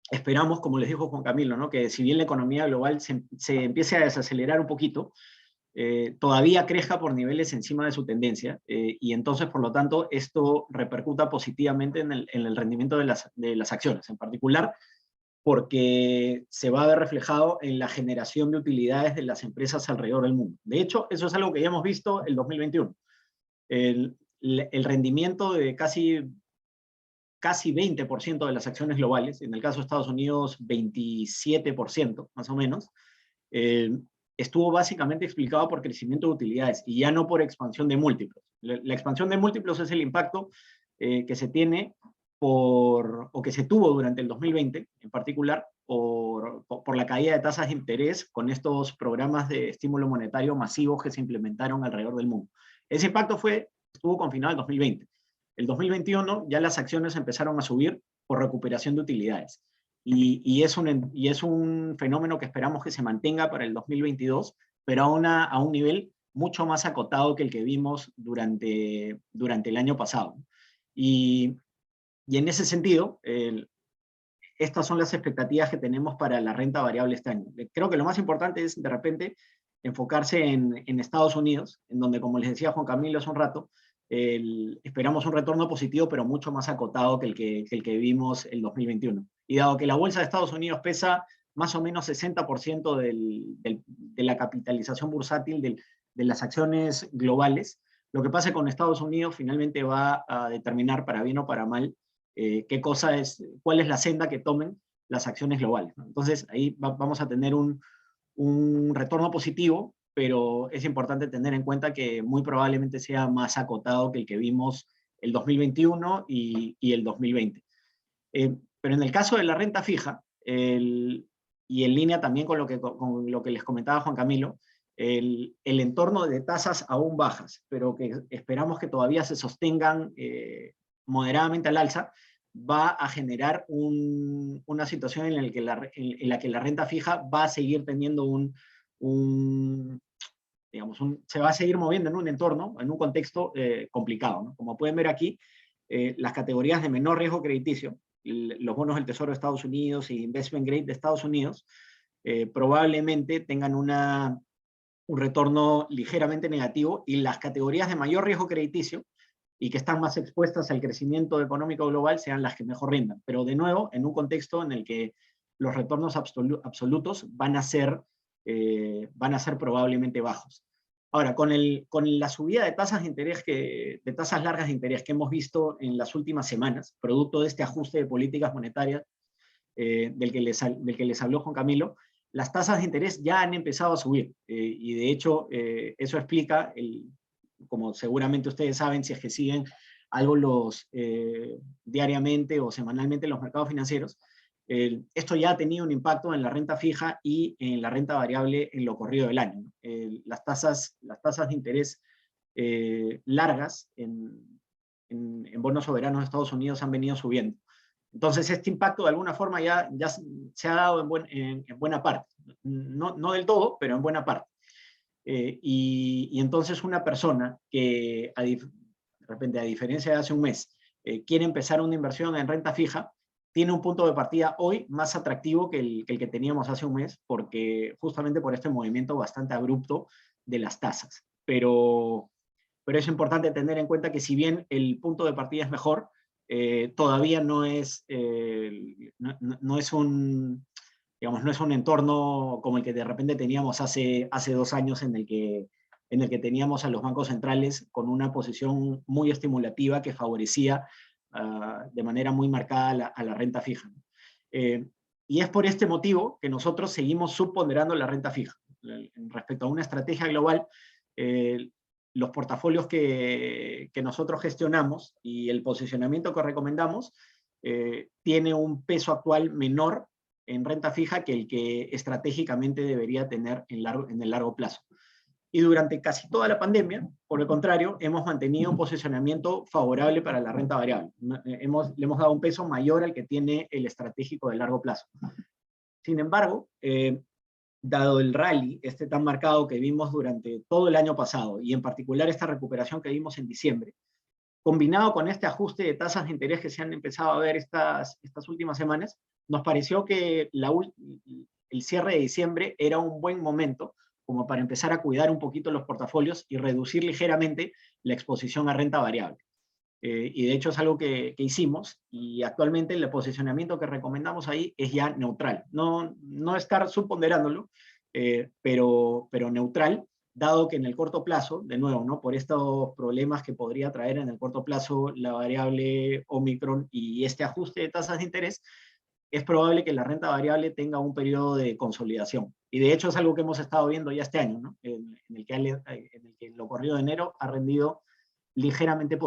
Esperamos, como les dijo Juan Camilo, ¿no? Que si bien la economía global se empiece a desacelerar un poquito, todavía crezca por niveles encima de su tendencia, y entonces, por lo tanto, esto repercuta positivamente en el rendimiento de las acciones, en particular porque se va a ver reflejado en la generación de utilidades de las empresas alrededor del mundo. De hecho, eso es algo que ya hemos visto en 2021. El rendimiento de casi 20% de las acciones globales, en el caso de Estados Unidos 27% más o menos, estuvo básicamente explicado por crecimiento de utilidades y ya no por expansión de múltiplos. La expansión de múltiplos es el impacto que se tiene o que se tuvo durante el 2020, en particular, por la caída de tasas de interés con estos programas de estímulo monetario masivos que se implementaron alrededor del mundo. Ese impacto estuvo confinado en 2020. El 2021 ya las acciones empezaron a subir por recuperación de utilidades. Y es un fenómeno que esperamos que se mantenga para el 2022, pero a un nivel mucho más acotado que el que vimos durante el año pasado. Y en ese sentido, estas son las expectativas que tenemos para la renta variable este año. Creo que lo más importante es, de repente, enfocarse en Estados Unidos, en donde, como les decía Juan Camilo hace un rato, esperamos un retorno positivo, pero mucho más acotado que el que vimos el 2021. Y dado que la bolsa de Estados Unidos pesa más o menos 60% de la capitalización bursátil de las acciones globales, lo que pase con Estados Unidos finalmente va a determinar, para bien o para mal, cuál es la senda que tomen las acciones globales, ¿no? Entonces ahí vamos a tener un retorno positivo, pero es importante tener en cuenta que muy probablemente sea más acotado que el que vimos el 2021 y el 2020. Pero en el caso de la renta fija, y en línea también con lo que les comentaba Juan Camilo, el entorno de tasas aún bajas, pero que esperamos que todavía se sostengan moderadamente al alza, va a generar una situación en la que la renta fija va a seguir teniendo se va a seguir moviendo en un entorno, en un contexto complicado, ¿no? Como pueden ver aquí, las categorías de menor riesgo crediticio, los bonos del Tesoro de Estados Unidos y Investment Grade de Estados Unidos, probablemente tengan un retorno ligeramente negativo, y las categorías de mayor riesgo crediticio y que están más expuestas al crecimiento económico global sean las que mejor rindan. Pero de nuevo, en un contexto en el que los retornos absolutos van a ser probablemente bajos. Ahora, con la subida de tasas de interés, de tasas largas de interés que hemos visto en las últimas semanas, producto de este ajuste de políticas monetarias del que les habló Juan Camilo, las tasas de interés ya han empezado a subir, y de hecho eso explica, como seguramente ustedes saben si es que siguen algo diariamente o semanalmente los mercados financieros, esto ya ha tenido un impacto en la renta fija y en la renta variable en lo corrido del año. Las tasas de interés largas en bonos soberanos de Estados Unidos han venido subiendo. Entonces este impacto de alguna forma ya se ha dado en buena parte. No del todo, pero en buena parte. y entonces una persona que de repente, a diferencia de hace un mes, quiere empezar una inversión en renta fija, tiene un punto de partida hoy más atractivo que el que teníamos hace un mes, porque justamente por este movimiento bastante abrupto de las tasas. Pero es importante tener en cuenta que si bien el punto de partida es mejor, todavía no es, no es un, digamos, no es un entorno como el que de repente teníamos hace 2 años en el que teníamos a los bancos centrales con una posición muy estimulativa que favorecía de manera muy marcada a la renta fija. Y es por este motivo que nosotros seguimos subponderando la renta fija. Respecto a una estrategia global, los portafolios que nosotros gestionamos y el posicionamiento que recomendamos tiene un peso actual menor en renta fija que el que estratégicamente debería tener en el largo plazo. Y durante casi toda la pandemia, por el contrario, hemos mantenido un posicionamiento favorable para la renta variable. Le hemos dado un peso mayor al que tiene el estratégico de largo plazo. Sin embargo, dado el rally tan marcado que vimos durante todo el año pasado, y en particular esta recuperación que vimos en diciembre, combinado con este ajuste de tasas de interés que se han empezado a ver estas últimas semanas, nos pareció que el cierre de diciembre era un buen momento como para empezar a cuidar un poquito los portafolios y reducir ligeramente la exposición a renta variable. Y de hecho es algo que hicimos, y actualmente el posicionamiento que recomendamos ahí es ya neutral. No estar subponderándolo, pero neutral, dado que en el corto plazo, de nuevo, ¿no?, por estos problemas que podría traer en el corto plazo la variable Omicron y este ajuste de tasas de interés, es probable que la renta variable tenga un periodo de consolidación. Y de hecho es algo que hemos estado viendo ya este año, ¿no?, en el que lo corrido de enero ha rendido ligeramente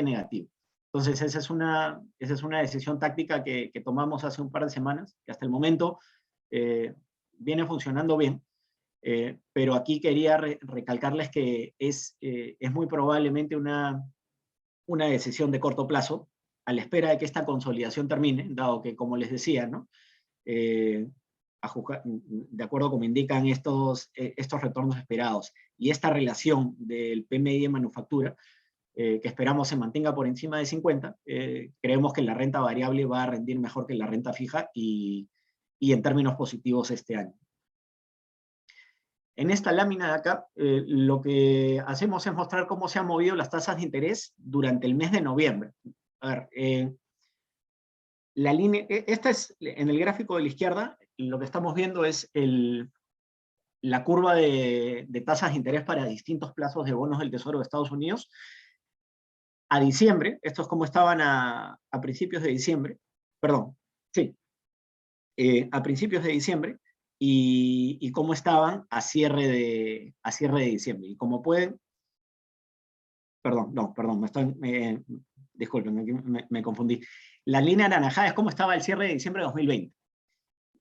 negativo. Entonces esa es una decisión táctica que tomamos hace un par de semanas, que hasta el momento viene funcionando bien, pero aquí quería recalcarles que es muy probablemente una decisión de corto plazo, a la espera de que esta consolidación termine, dado que, como les decía, ¿no?, de acuerdo como indican estos retornos esperados y esta relación del PMI de manufactura, que esperamos se mantenga por encima de 50, creemos que la renta variable va a rendir mejor que la renta fija y en términos positivos este año. En esta lámina de acá, lo que hacemos es mostrar cómo se han movido las tasas de interés durante el mes de noviembre. A ver, la línea, esta es, en el gráfico de la izquierda, lo que estamos viendo es la curva de tasas de interés para distintos plazos de bonos del Tesoro de Estados Unidos. A diciembre, esto es como estaban a principios de diciembre, perdón, sí, a principios de diciembre, y cómo estaban a cierre de diciembre. Y como pueden, disculpen, me confundí. La línea anaranjada es cómo estaba el cierre de diciembre de 2020.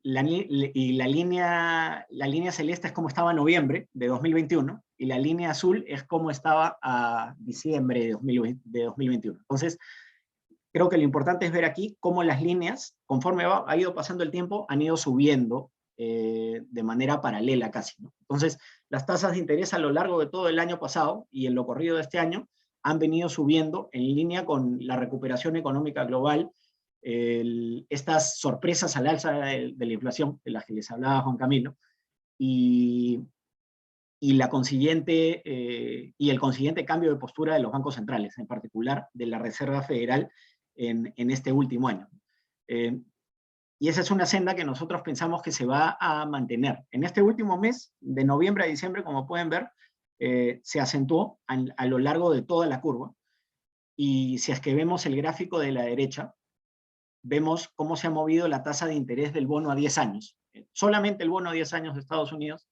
Y la línea celeste es cómo estaba en noviembre de 2021, y la línea azul es cómo estaba a diciembre de 2021. Entonces, creo que lo importante es ver aquí cómo las líneas, conforme ha ido pasando el tiempo, han ido subiendo de manera paralela casi, ¿no? Entonces, las tasas de interés a lo largo de todo el año pasado y en lo corrido de este año han venido subiendo en línea con la recuperación económica global, estas sorpresas al alza de la inflación, de las que les hablaba Juan Camilo, y el consiguiente cambio de postura de los bancos centrales, en particular de la Reserva Federal en este último año. Y esa es una senda que nosotros pensamos que se va a mantener. En este último mes, de noviembre a diciembre, como pueden ver, se acentuó a lo largo de toda la curva, y si es que vemos el gráfico de la derecha, vemos cómo se ha movido la tasa de interés del bono a 10 años, solamente el bono a 10 años de Estados Unidos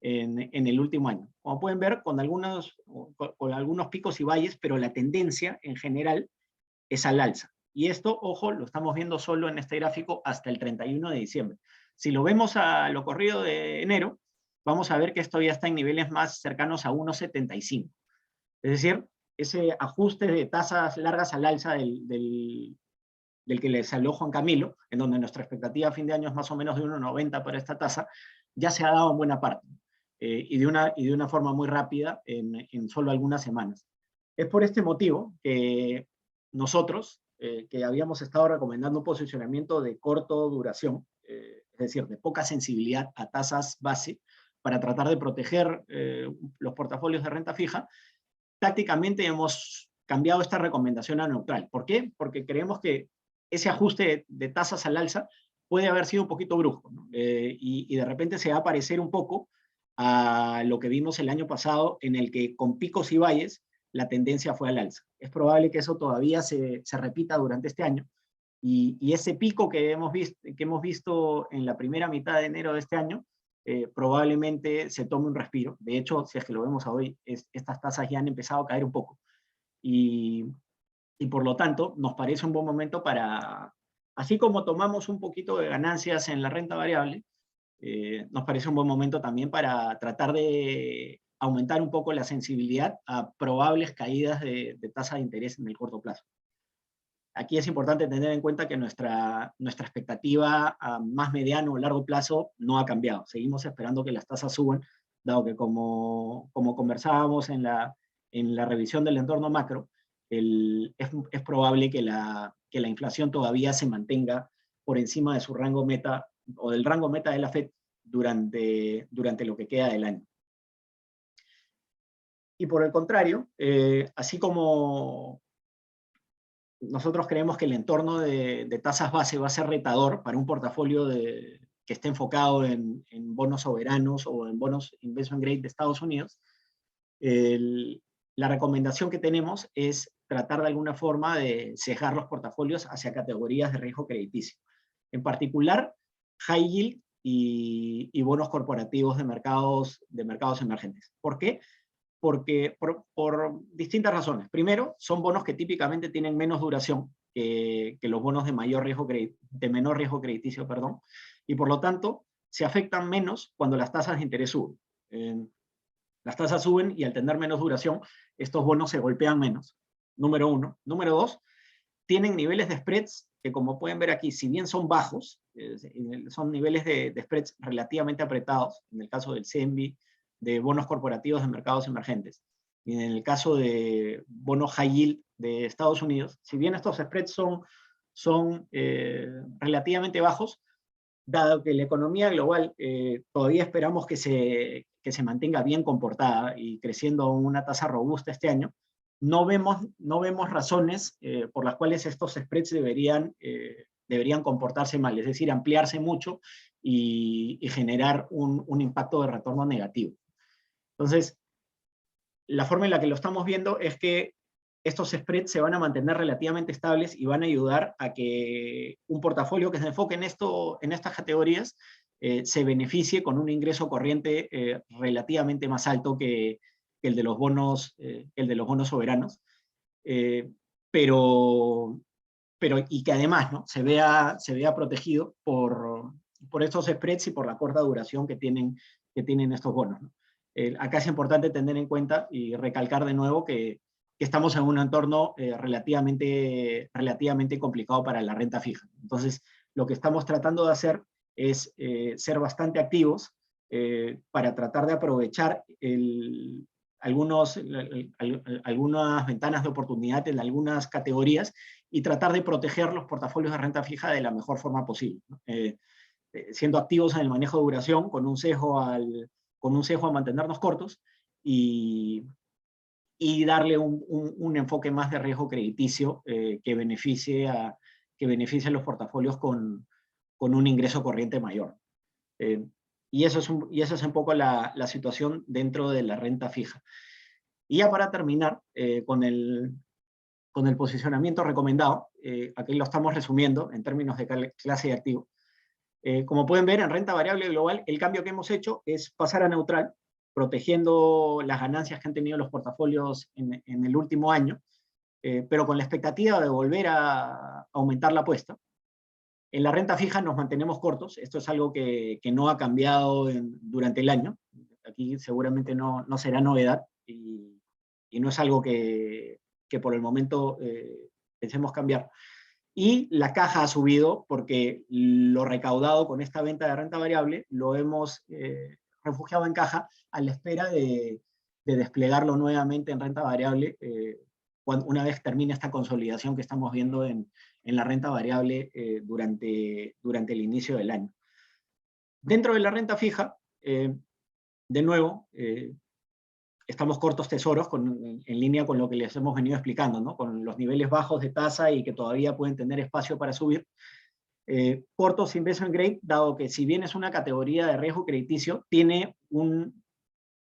en el último año. Como pueden ver, con algunos picos y valles, pero la tendencia en general es al alza. Y esto, ojo, lo estamos viendo solo en este gráfico hasta el 31 de diciembre. Si lo vemos a lo corrido de enero, vamos a ver que esto ya está en niveles más cercanos a 1,75. Es decir, ese ajuste de tasas largas al alza del que les habló Juan Camilo, en donde nuestra expectativa a fin de año es más o menos de 1,90 para esta tasa, ya se ha dado en buena parte. y de una forma muy rápida en solo algunas semanas. Es por este motivo que nosotros, que habíamos estado recomendando un posicionamiento de corto duración, es decir, de poca sensibilidad a tasas base, para tratar de proteger los portafolios de renta fija, tácticamente hemos cambiado esta recomendación a neutral. ¿Por qué? Porque creemos que ese ajuste de tasas al alza puede haber sido un poquito brusco, ¿no? Y de repente se va a parecer un poco a lo que vimos el año pasado, en el que con picos y valles la tendencia fue al alza. Es probable que eso todavía se repita durante este año, y ese pico que hemos visto en la primera mitad de enero de este año, probablemente se tome un respiro. De hecho, si es que lo vemos hoy, estas tasas ya han empezado a caer un poco. Y por lo tanto, nos parece un buen momento para, así como tomamos un poquito de ganancias en la renta variable, nos parece un buen momento también para tratar de aumentar un poco la sensibilidad a probables caídas de tasa de interés en el corto plazo. Aquí es importante tener en cuenta que nuestra expectativa a más mediano o largo plazo no ha cambiado. Seguimos esperando que las tasas suban, dado que como conversábamos en la revisión del entorno macro, es probable que la inflación todavía se mantenga por encima de su rango meta, o del rango meta de la FED, durante lo que queda del año. Y por el contrario, así como nosotros creemos que el entorno de tasas base va a ser retador para un portafolio que esté enfocado en bonos soberanos o en bonos investment grade de Estados Unidos, la recomendación que tenemos es tratar de alguna forma de cejar los portafolios hacia categorías de riesgo crediticio. En particular, high yield y bonos corporativos de mercados emergentes. ¿Por qué? Porque por distintas razones. Primero, son bonos que típicamente tienen menos duración que los bonos de menor riesgo crediticio, perdón, y por lo tanto se afectan menos cuando las tasas de interés suben. Las tasas suben y al tener menos duración, estos bonos se golpean menos. Número uno. Número dos, tienen niveles de spreads que, como pueden ver aquí, si bien son bajos, son niveles de spreads relativamente apretados, en el caso del CMB, de bonos corporativos de mercados emergentes. Y en el caso de bonos high yield de Estados Unidos, si bien estos spreads son relativamente bajos, dado que la economía global todavía esperamos que se mantenga bien comportada y creciendo a una tasa robusta este año, no vemos razones por las cuales estos spreads deberían comportarse mal, es decir, ampliarse mucho y generar un impacto de retorno negativo. Entonces, la forma en la que lo estamos viendo es que estos spreads se van a mantener relativamente estables y van a ayudar a que un portafolio que se enfoque en estas categorías se beneficie con un ingreso corriente relativamente más alto que el de los bonos soberanos, pero y que además, ¿no?, se vea protegido por estos spreads y por la corta duración que tienen estos bonos, ¿no? Acá es importante tener en cuenta y recalcar de nuevo que estamos en un entorno relativamente complicado para la renta fija. Entonces, lo que estamos tratando de hacer es ser bastante activos para tratar de aprovechar algunas ventanas de oportunidad en algunas categorías y tratar de proteger los portafolios de renta fija de la mejor forma posible, ¿no? Siendo activos en el manejo de duración, con un sesgo a mantenernos cortos y darle un enfoque más de riesgo crediticio que beneficie a los portafolios con un ingreso corriente mayor. Y eso es un poco la situación dentro de la renta fija. Y ya para terminar con el posicionamiento recomendado, aquí lo estamos resumiendo en términos de clase de activo. Como pueden ver, en renta variable global, el cambio que hemos hecho es pasar a neutral, protegiendo las ganancias que han tenido los portafolios en el último año, pero con la expectativa de volver a aumentar la apuesta. En la renta fija nos mantenemos cortos, esto es algo que no ha cambiado durante el año, aquí seguramente no será novedad, y no es algo que por el momento pensemos cambiar. Y la caja ha subido porque lo recaudado con esta venta de renta variable lo hemos refugiado en caja a la espera de desplegarlo nuevamente en renta variable una vez termine esta consolidación que estamos viendo en la renta variable durante el inicio del año. Dentro de la renta fija, de nuevo, estamos cortos tesoros en línea con lo que les hemos venido explicando, ¿no? Con los niveles bajos de tasa y que todavía pueden tener espacio para subir. Cortos investment grade, dado que si bien es una categoría de riesgo crediticio, tiene un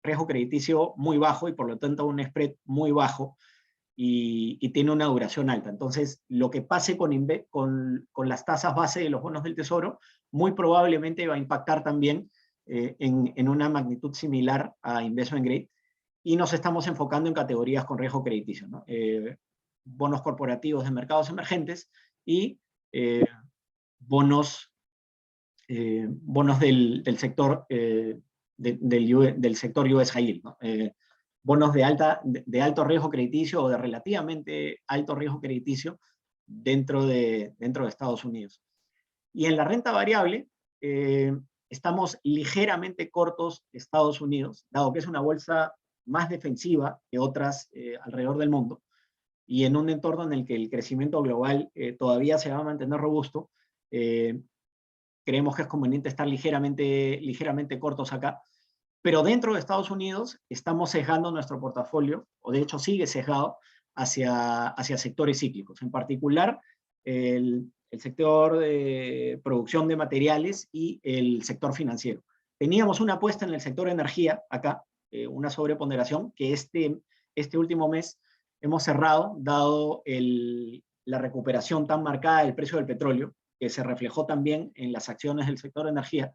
riesgo crediticio muy bajo y por lo tanto un spread muy bajo y tiene una duración alta. Entonces, lo que pase con las tasas base de los bonos del tesoro, muy probablemente va a impactar también en una magnitud similar a investment grade, y nos estamos enfocando en categorías con riesgo crediticio, ¿no? Bonos corporativos de mercados emergentes y bonos del sector del sector US High Yield, ¿no? Bonos de alto riesgo crediticio o de relativamente alto riesgo crediticio dentro de Estados Unidos. Y en la renta variable, estamos ligeramente cortos Estados Unidos, dado que es una bolsa más defensiva que otras alrededor del mundo, y en un entorno en el que el crecimiento global todavía se va a mantener robusto, creemos que es conveniente estar ligeramente cortos acá. Pero dentro de Estados Unidos estamos sesgando nuestro portafolio, o de hecho sigue sesgado, hacia sectores cíclicos. En particular, el sector de producción de materiales y el sector financiero. Teníamos una apuesta en el sector energía acá, una sobreponderación que este último mes hemos cerrado, dado la recuperación tan marcada del precio del petróleo, que se reflejó también en las acciones del sector energía,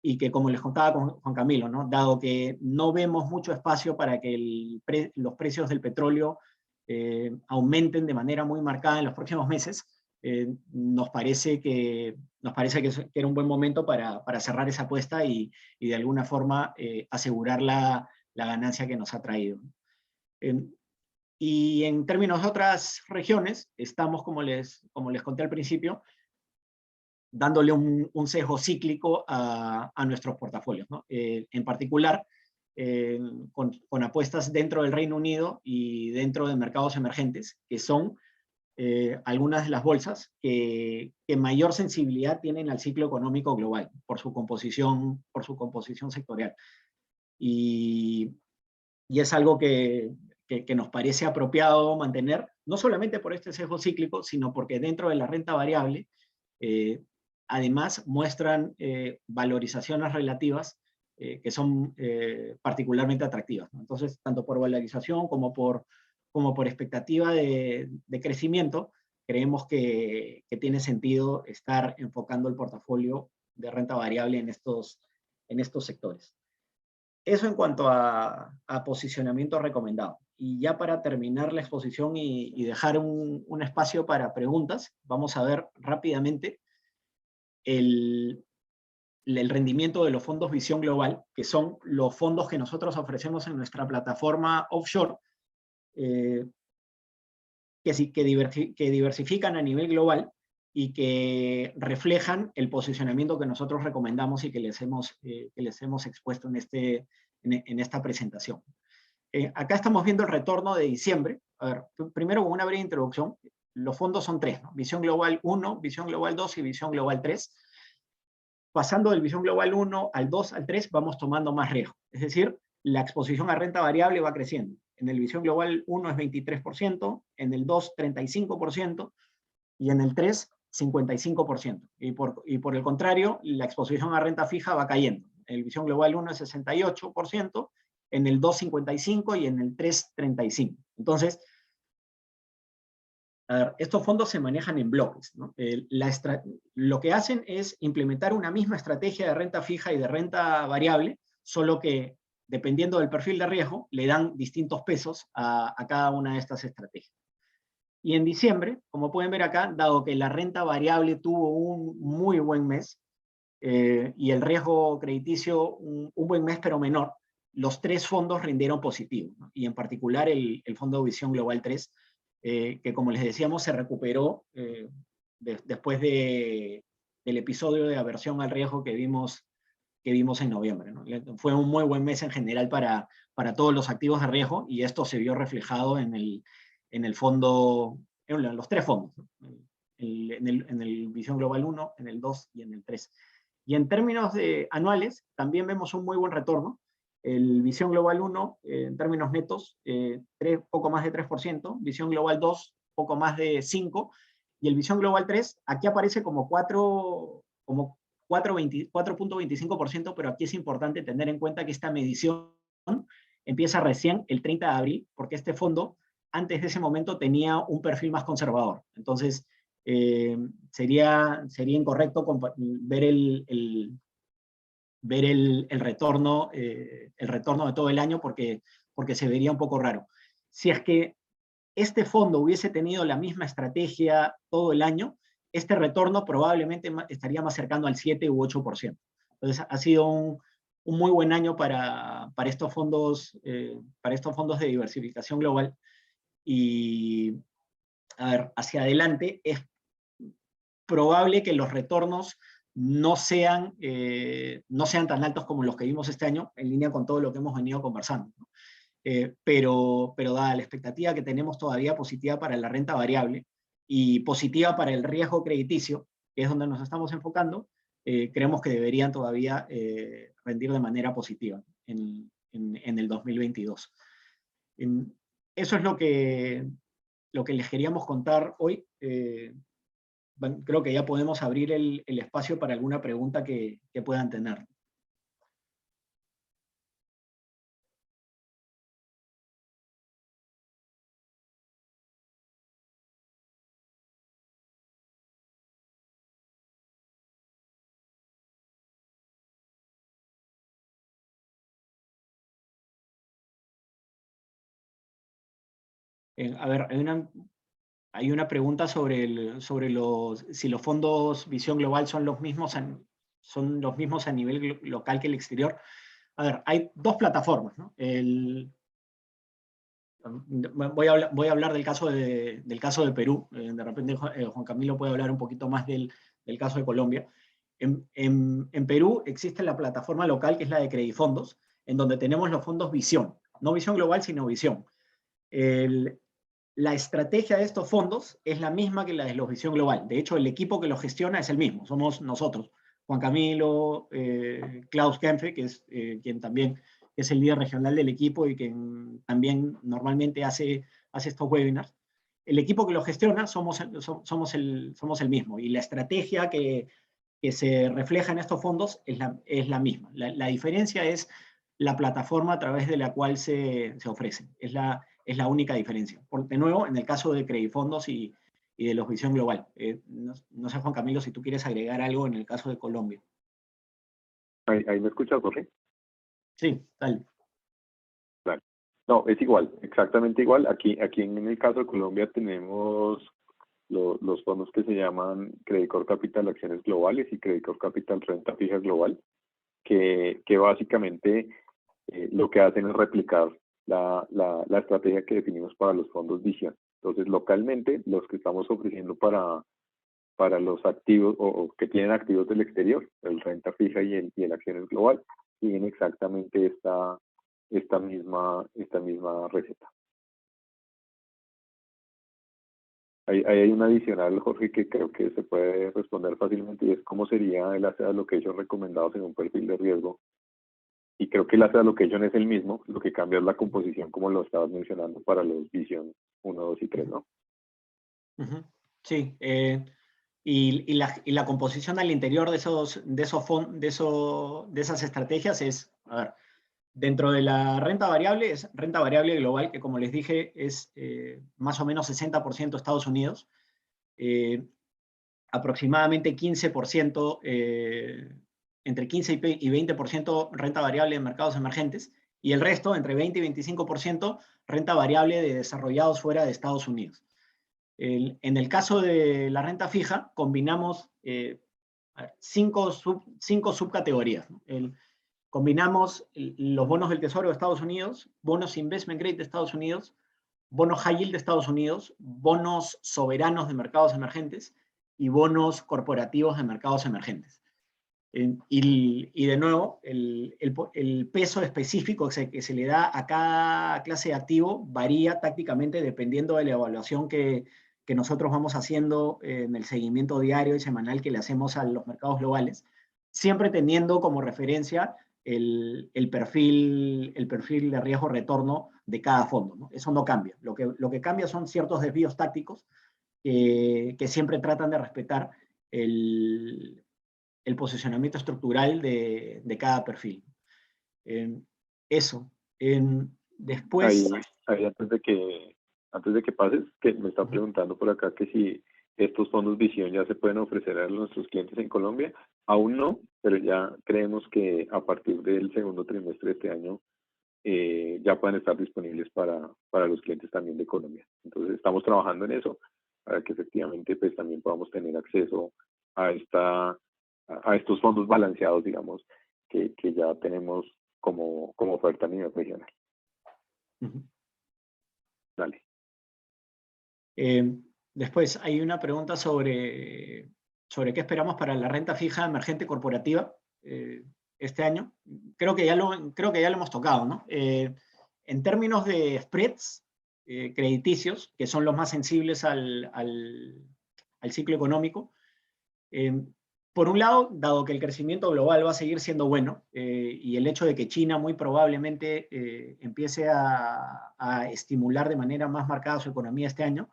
y que, como les contaba con Juan Camilo, ¿no? Dado que no vemos mucho espacio para que los precios del petróleo aumenten de manera muy marcada en los próximos meses, nos parece que era un buen momento para cerrar esa apuesta y de alguna forma asegurar la ganancia que nos ha traído. Y en términos de otras regiones, estamos, como les conté al principio, dándole un sesgo cíclico a nuestros portafolios, ¿no? En particular, con apuestas dentro del Reino Unido y dentro de mercados emergentes, que son algunas de las bolsas que mayor sensibilidad tienen al ciclo económico global, por su composición sectorial. Y es algo que nos parece apropiado mantener, no solamente por este sesgo cíclico, sino porque dentro de la renta variable, además muestran valorizaciones relativas que son particularmente atractivas, ¿no? Entonces, tanto por valorización como por expectativa de crecimiento, creemos que tiene sentido estar enfocando el portafolio de renta variable en estos sectores. Eso en cuanto a posicionamiento recomendado. Y ya para terminar la exposición y dejar un espacio para preguntas, vamos a ver rápidamente el rendimiento de los fondos Visión Global, que son los fondos que nosotros ofrecemos en nuestra plataforma offshore, que diversifican a nivel global y que reflejan el posicionamiento que nosotros recomendamos y que les hemos expuesto en esta presentación. Acá estamos viendo el retorno de diciembre. A ver, primero con una breve introducción. Los fondos son tres, ¿no? Visión Global 1, Visión Global 2 y Visión Global 3. Pasando del Visión Global 1 al 2 al 3 vamos tomando más riesgo. Es decir, la exposición a renta variable va creciendo. En el Visión Global 1 es 23%, en el 2 35% y en el 3 55%. Y por el contrario, la exposición a renta fija va cayendo. En el Visión Global 1 es 68%, en el 2 55% y en el 3 35%. Entonces, a ver, estos fondos se manejan en bloques, ¿no? Lo que hacen es implementar una misma estrategia de renta fija y de renta variable, solo que dependiendo del perfil de riesgo, le dan distintos pesos a cada una de estas estrategias. Y en diciembre, como pueden ver acá, dado que la renta variable tuvo un muy buen mes, y el riesgo crediticio un buen mes pero menor, los tres fondos rindieron positivo, ¿no? Y en particular el Fondo Visión Global 3, que como les decíamos se recuperó después del episodio de aversión al riesgo que vimos que vimos en noviembre, ¿no? Fue un muy buen mes en general para todos los activos de riesgo, y esto se vio reflejado en el fondo, en los tres fondos, ¿no? En el Visión Global 1, en el 2 y en el 3. Y en términos anuales, también vemos un muy buen retorno. El Visión Global 1, en términos netos, poco más de 3%, Visión Global 2, poco más de 5%, y el Visión Global 3, aquí aparece como 4.25%, pero aquí es importante tener en cuenta que esta medición empieza recién el 30 de abril, porque este fondo, antes de ese momento, tenía un perfil más conservador. Entonces, sería incorrecto ver el retorno de todo el año, porque se vería un poco raro. Si es que este fondo hubiese tenido la misma estrategia todo el año, este retorno probablemente estaría más cercano al 7 u 8%. Entonces, ha sido un muy buen año para estos fondos de diversificación global. Y, a ver, hacia adelante es probable que los retornos no sean tan altos como los que vimos este año, en línea con todo lo que hemos venido conversando, ¿no? Pero dada la expectativa que tenemos todavía positiva para la renta variable y positiva para el riesgo crediticio, que es donde nos estamos enfocando, creemos que deberían todavía rendir de manera positiva en el 2022. Eso es lo que les queríamos contar hoy. Creo que ya podemos abrir el espacio para alguna pregunta que puedan tener. A ver, hay una pregunta sobre si los fondos Visión Global son los mismos a nivel local que el exterior. A ver, hay dos plataformas, ¿no? Voy a hablar del caso de Perú. De repente Juan Camilo puede hablar un poquito más del caso de Colombia. En Perú existe la plataforma local, que es la de Credifondos, en donde tenemos los fondos Visión. No Visión Global, sino Visión. La estrategia de estos fondos es la misma que la de los Visión Global. De hecho, el equipo que los gestiona es el mismo. Somos nosotros, Juan Camilo, Klaus Kempfe, que es quien también es el líder regional del equipo y quien también normalmente hace estos webinars. El equipo que los gestiona somos el mismo. Y la estrategia que se refleja en estos fondos es la misma. La diferencia es la plataforma a través de la cual se ofrecen. Es la única diferencia. De nuevo, en el caso de Credifondos y de los Visión Global. No sé, Juan Camilo, si tú quieres agregar algo en el caso de Colombia. ¿Ahí me escuchas, Jorge? Sí, dale. Claro. No, es igual, exactamente igual. Aquí en el caso de Colombia tenemos los fondos que se llaman Credicor Capital Acciones Globales y Credicor Capital Renta Fija Global, que básicamente lo que hacen es replicar la estrategia que definimos para los fondos Visión. Entonces, localmente, los que estamos ofreciendo para los activos o que tienen activos del exterior, el renta fija y el acciones global, siguen exactamente esta misma receta. Ahí hay un adicional, Jorge, que creo que se puede responder fácilmente, y es cómo sería el asset allocation recomendado en un perfil de riesgo. Y creo que el asset allocation es el mismo, lo que cambia es la composición, como lo estabas mencionando, para los Visión 1, 2 y 3, ¿no? Sí, y la composición al interior de esas estrategias es, a ver, dentro de la renta variable, es renta variable global, que como les dije es más o menos 60% Estados Unidos, aproximadamente 15%, entre 15 y 20% renta variable de mercados emergentes, y el resto, entre 20 y 25%, renta variable de desarrollados fuera de Estados Unidos. En el caso de la renta fija, combinamos 5 subcategorías, ¿no? Combinamos los bonos del Tesoro de Estados Unidos, bonos investment grade de Estados Unidos, bonos high yield de Estados Unidos, bonos soberanos de mercados emergentes y bonos corporativos de mercados emergentes. Y de nuevo, el peso específico que se le da a cada clase de activo varía tácticamente dependiendo de la evaluación que nosotros vamos haciendo en el seguimiento diario y semanal que le hacemos a los mercados globales, siempre teniendo como referencia el perfil de riesgo-retorno de cada fondo, ¿no? Eso no cambia. Lo que cambia son ciertos desvíos tácticos que siempre tratan de respetar el posicionamiento estructural de cada perfil. Eso. Después... Ahí antes de que pases, que me están preguntando por acá que si estos fondos Visión ya se pueden ofrecer a nuestros clientes en Colombia. Aún no, pero ya creemos que a partir del segundo trimestre de este año ya pueden estar disponibles para los clientes también de Colombia. Entonces estamos trabajando en eso para que efectivamente pues también podamos tener acceso a estos fondos balanceados, digamos, que ya tenemos como oferta a nivel regional. Dale. Después hay una pregunta sobre qué esperamos para la renta fija emergente corporativa este año. Creo que ya lo hemos tocado, ¿no? En términos de spreads crediticios, que son los más sensibles al ciclo económico, por un lado, dado que el crecimiento global va a seguir siendo bueno, y el hecho de que China muy probablemente empiece a estimular de manera más marcada su economía este año,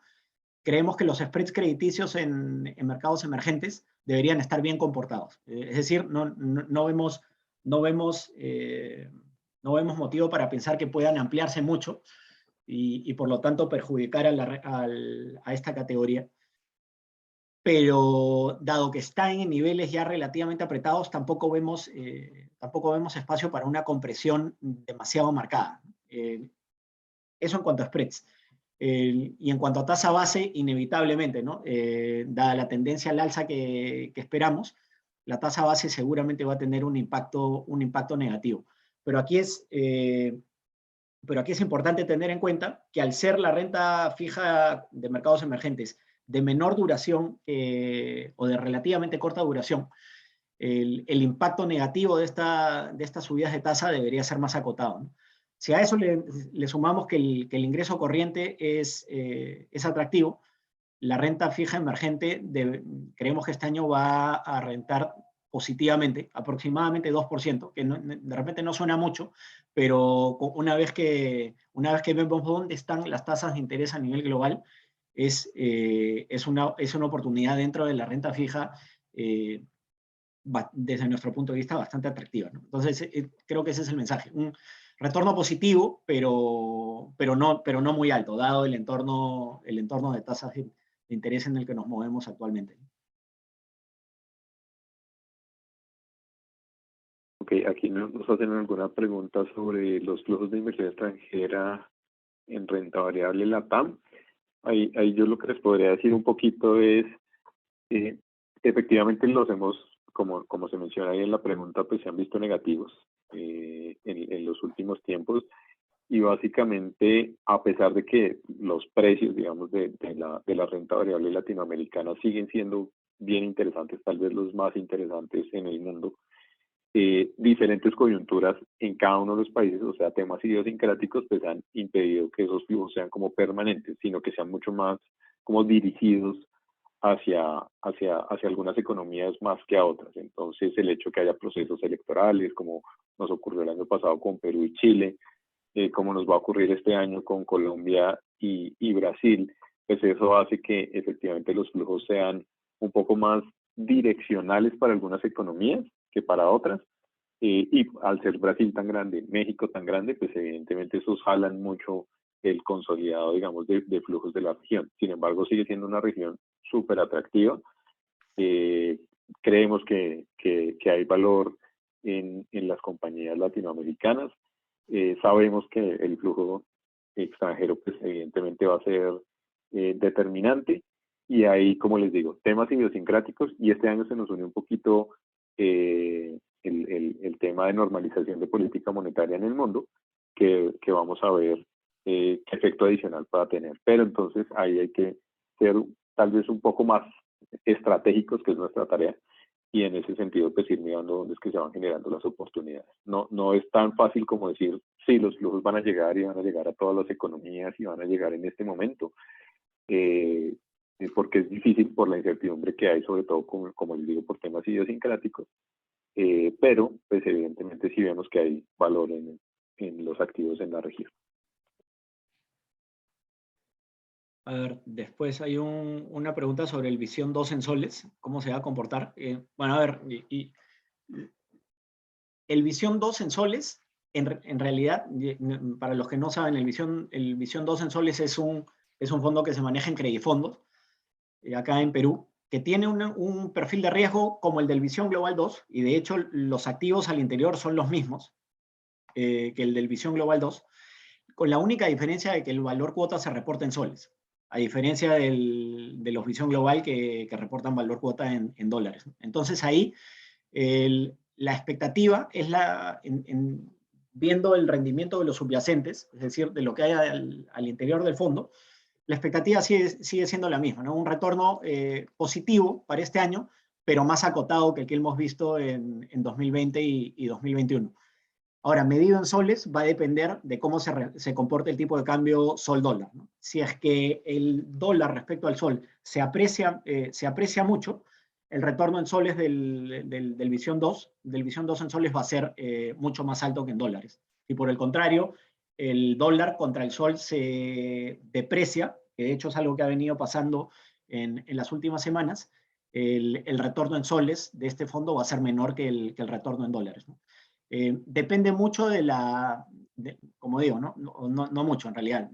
creemos que los spreads crediticios en mercados emergentes deberían estar bien comportados. Es decir, no vemos motivo para pensar que puedan ampliarse mucho y por lo tanto perjudicar a esta categoría. Pero dado que está en niveles ya relativamente apretados, tampoco vemos espacio para una compresión demasiado marcada. Eso en cuanto a spreads. Y en cuanto a tasa base, inevitablemente, ¿no? Dada la tendencia al alza que esperamos, la tasa base seguramente va a tener un impacto negativo. Pero aquí es importante tener en cuenta que al ser la renta fija de mercados emergentes de menor duración o de relativamente corta duración, el impacto negativo de estas subidas de tasa debería ser más acotado, ¿no? Si a eso le sumamos que el ingreso corriente es atractivo, la renta fija emergente creemos que este año va a rentar positivamente, aproximadamente 2%, que de repente no suena mucho, pero una vez que vemos dónde están las tasas de interés a nivel global, es una oportunidad dentro de la renta fija desde nuestro punto de vista bastante atractiva, ¿no? Entonces creo que ese es el mensaje, un retorno positivo, pero no muy alto, dado el entorno de tasas de interés en el que nos movemos actualmente. Ok, aquí nos hacen alguna pregunta sobre los flujos de inversión extranjera en renta variable LATAM. Ahí yo lo que les podría decir un poquito es, efectivamente los hemos, como se menciona ahí en la pregunta, pues se han visto negativos en los últimos tiempos, y básicamente, a pesar de que los precios, digamos, de la renta variable latinoamericana siguen siendo bien interesantes, tal vez los más interesantes en el mundo, diferentes coyunturas en cada uno de los países, o sea, temas idiosincráticos, pues han impedido que esos flujos sean como permanentes, sino que sean mucho más como dirigidos hacia algunas economías más que a otras. Entonces, el hecho que haya procesos electorales, como nos ocurrió el año pasado con Perú y Chile, como nos va a ocurrir este año con Colombia y Brasil, pues eso hace que efectivamente los flujos sean un poco más direccionales para algunas economías que para otras, y al ser Brasil tan grande, México tan grande, pues evidentemente esos jalan mucho el consolidado, digamos, de flujos de la región. Sin embargo, sigue siendo una región súper atractiva. Creemos que hay valor en las compañías latinoamericanas. Sabemos que el flujo extranjero, pues evidentemente va a ser determinante, y ahí, como les digo, temas idiosincráticos, y este año se nos une un poquito el tema de normalización de política monetaria en el mundo, que vamos a ver qué efecto adicional va a tener. Pero entonces ahí hay que ser tal vez un poco más estratégicos, que es nuestra tarea, y en ese sentido pues ir mirando dónde es que se van generando las oportunidades. No es tan fácil como decir, sí, los flujos van a llegar y van a llegar a todas las economías y van a llegar en este momento, porque es difícil por la incertidumbre que hay, sobre todo, como les digo, por temas idiosincráticos, pero pues evidentemente sí vemos que hay valor en los activos en la región. A ver, después hay una pregunta sobre el Visión 2 en soles, cómo se va a comportar. Bueno, a ver, el Visión 2 en soles, en realidad, para los que no saben, el Visión 2 en soles es un fondo que se maneja en Credifondos, acá en Perú, que tiene un perfil de riesgo como el del Visión Global 2, y de hecho los activos al interior son los mismos que el del Visión Global 2, con la única diferencia de que el valor cuota se reporta en soles, a diferencia de los Visión Global que reportan valor cuota en dólares. Entonces ahí la expectativa es viendo el rendimiento de los subyacentes, es decir, de lo que hay al interior del fondo, la expectativa sigue siendo la misma, ¿no? Un retorno positivo para este año, pero más acotado que el que hemos visto en 2020 y 2021. Ahora, medido en soles va a depender de cómo se comporte el tipo de cambio sol-dólar, ¿no? Si es que el dólar respecto al sol se aprecia mucho, el retorno en soles del Visión 2 en soles va a ser mucho más alto que en dólares. Y por el contrario, el dólar contra el sol se deprecia, que de hecho es algo que ha venido pasando en las últimas semanas, el retorno en soles de este fondo va a ser menor que el retorno en dólares, ¿no? Depende mucho como digo, no mucho en realidad.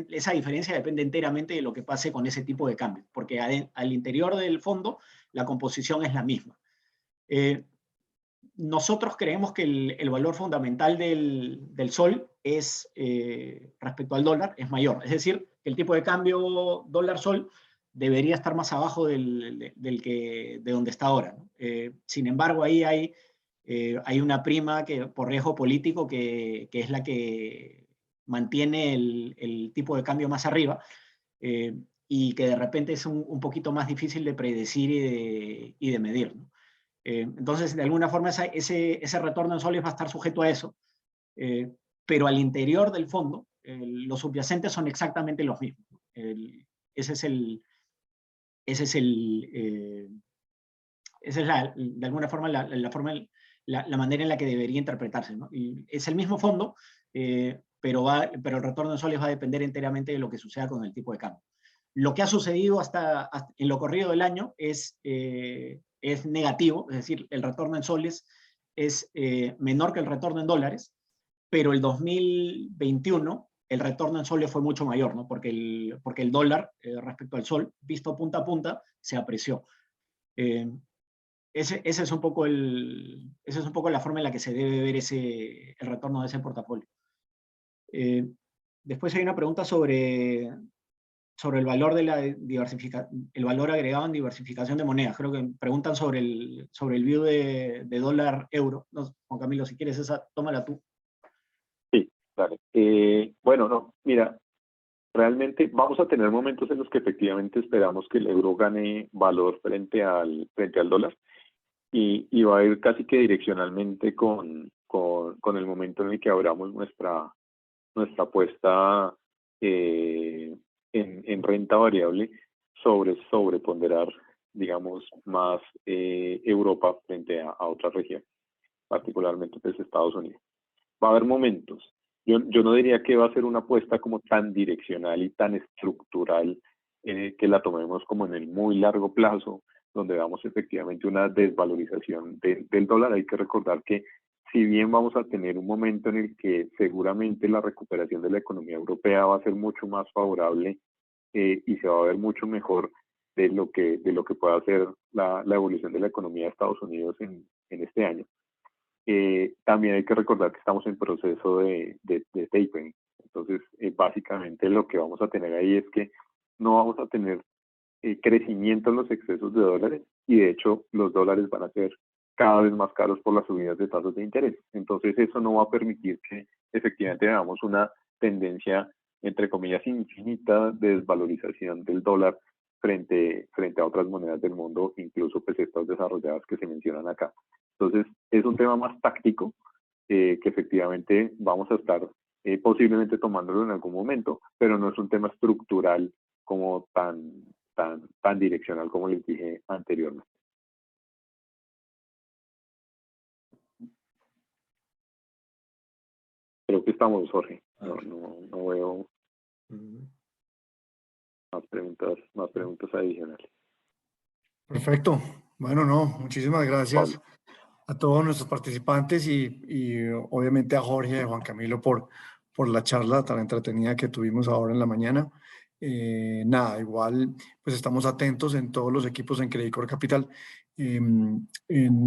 Esa diferencia depende enteramente de lo que pase con ese tipo de cambio, porque al interior del fondo la composición es la misma. Nosotros creemos que el valor fundamental del sol es, respecto al dólar, es mayor. Es decir, que el tipo de cambio dólar-sol debería estar más abajo de donde está ahora, ¿no? Sin embargo, ahí hay una prima por riesgo político que es la que mantiene el tipo de cambio más arriba, y que de repente es un poquito más difícil de predecir y de medir, ¿no? Entonces, de alguna forma, ese retorno en soles va a estar sujeto a eso, pero al interior del fondo, los subyacentes son exactamente los mismos, ¿no? Esa es de alguna forma la manera en la que debería interpretarse, ¿no? Y es el mismo fondo, pero el retorno en soles va a depender enteramente de lo que suceda con el tipo de cambio. Lo que ha sucedido hasta en lo corrido del año es negativo, es decir, el retorno en soles es menor que el retorno en dólares, pero el 2021 el retorno en soles fue mucho mayor, ¿no? Porque el dólar respecto al sol, visto punta a punta, se apreció. Esa es un poco la forma en la que se debe ver el retorno de ese portafolio. Después hay una pregunta sobre el valor de el valor agregado en diversificación de monedas. Creo que preguntan sobre el view de dólar-euro. No, Juan Camilo, si quieres esa, tómala tú. Sí, dale. Bueno, no, mira, realmente vamos a tener momentos en los que efectivamente esperamos que el euro gane valor frente al dólar, y va a ir casi que direccionalmente con el momento en el que abramos nuestra apuesta en renta variable sobreponderar, digamos, más Europa frente a otras regiones, particularmente pues Estados Unidos. Va a haber momentos. Yo no diría que va a ser una apuesta como tan direccional y tan estructural, que la tomemos como en el muy largo plazo, donde vamos efectivamente una desvalorización del dólar. Hay que recordar que si bien vamos a tener un momento en el que seguramente la recuperación de la economía europea va a ser mucho más favorable, y se va a ver mucho mejor de lo que pueda ser la evolución de la economía de Estados Unidos en este año. También hay que recordar que estamos en proceso de tapering. Entonces, básicamente lo que vamos a tener ahí es que no vamos a tener crecimiento en los excesos de dólares, y de hecho los dólares van a ser cada vez más caros por las subidas de tasas de interés. Entonces eso no va a permitir que efectivamente veamos una tendencia, entre comillas, infinita de desvalorización del dólar frente a otras monedas del mundo, incluso pues estas desarrolladas que se mencionan acá. Entonces, es un tema más táctico que efectivamente vamos a estar posiblemente tomándolo en algún momento, pero no es un tema estructural como tan direccional como les dije anteriormente. Creo que estamos, Jorge. No veo más preguntas adicionales. Perfecto. Bueno, no, muchísimas gracias a todos nuestros participantes y obviamente a Jorge y a Juan Camilo por la charla tan entretenida que tuvimos ahora en la mañana. Nada, igual pues estamos atentos en todos los equipos en Credicorp Capital, en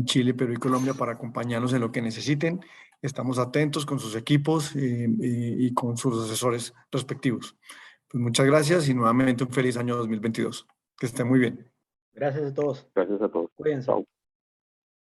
Chile, Perú y Colombia para acompañarlos en lo que necesiten. Estamos atentos con sus equipos y con sus asesores respectivos. Pues muchas gracias y nuevamente un feliz año 2022. Que esté muy bien. Gracias a todos. Gracias a todos. Cuídense. Chao.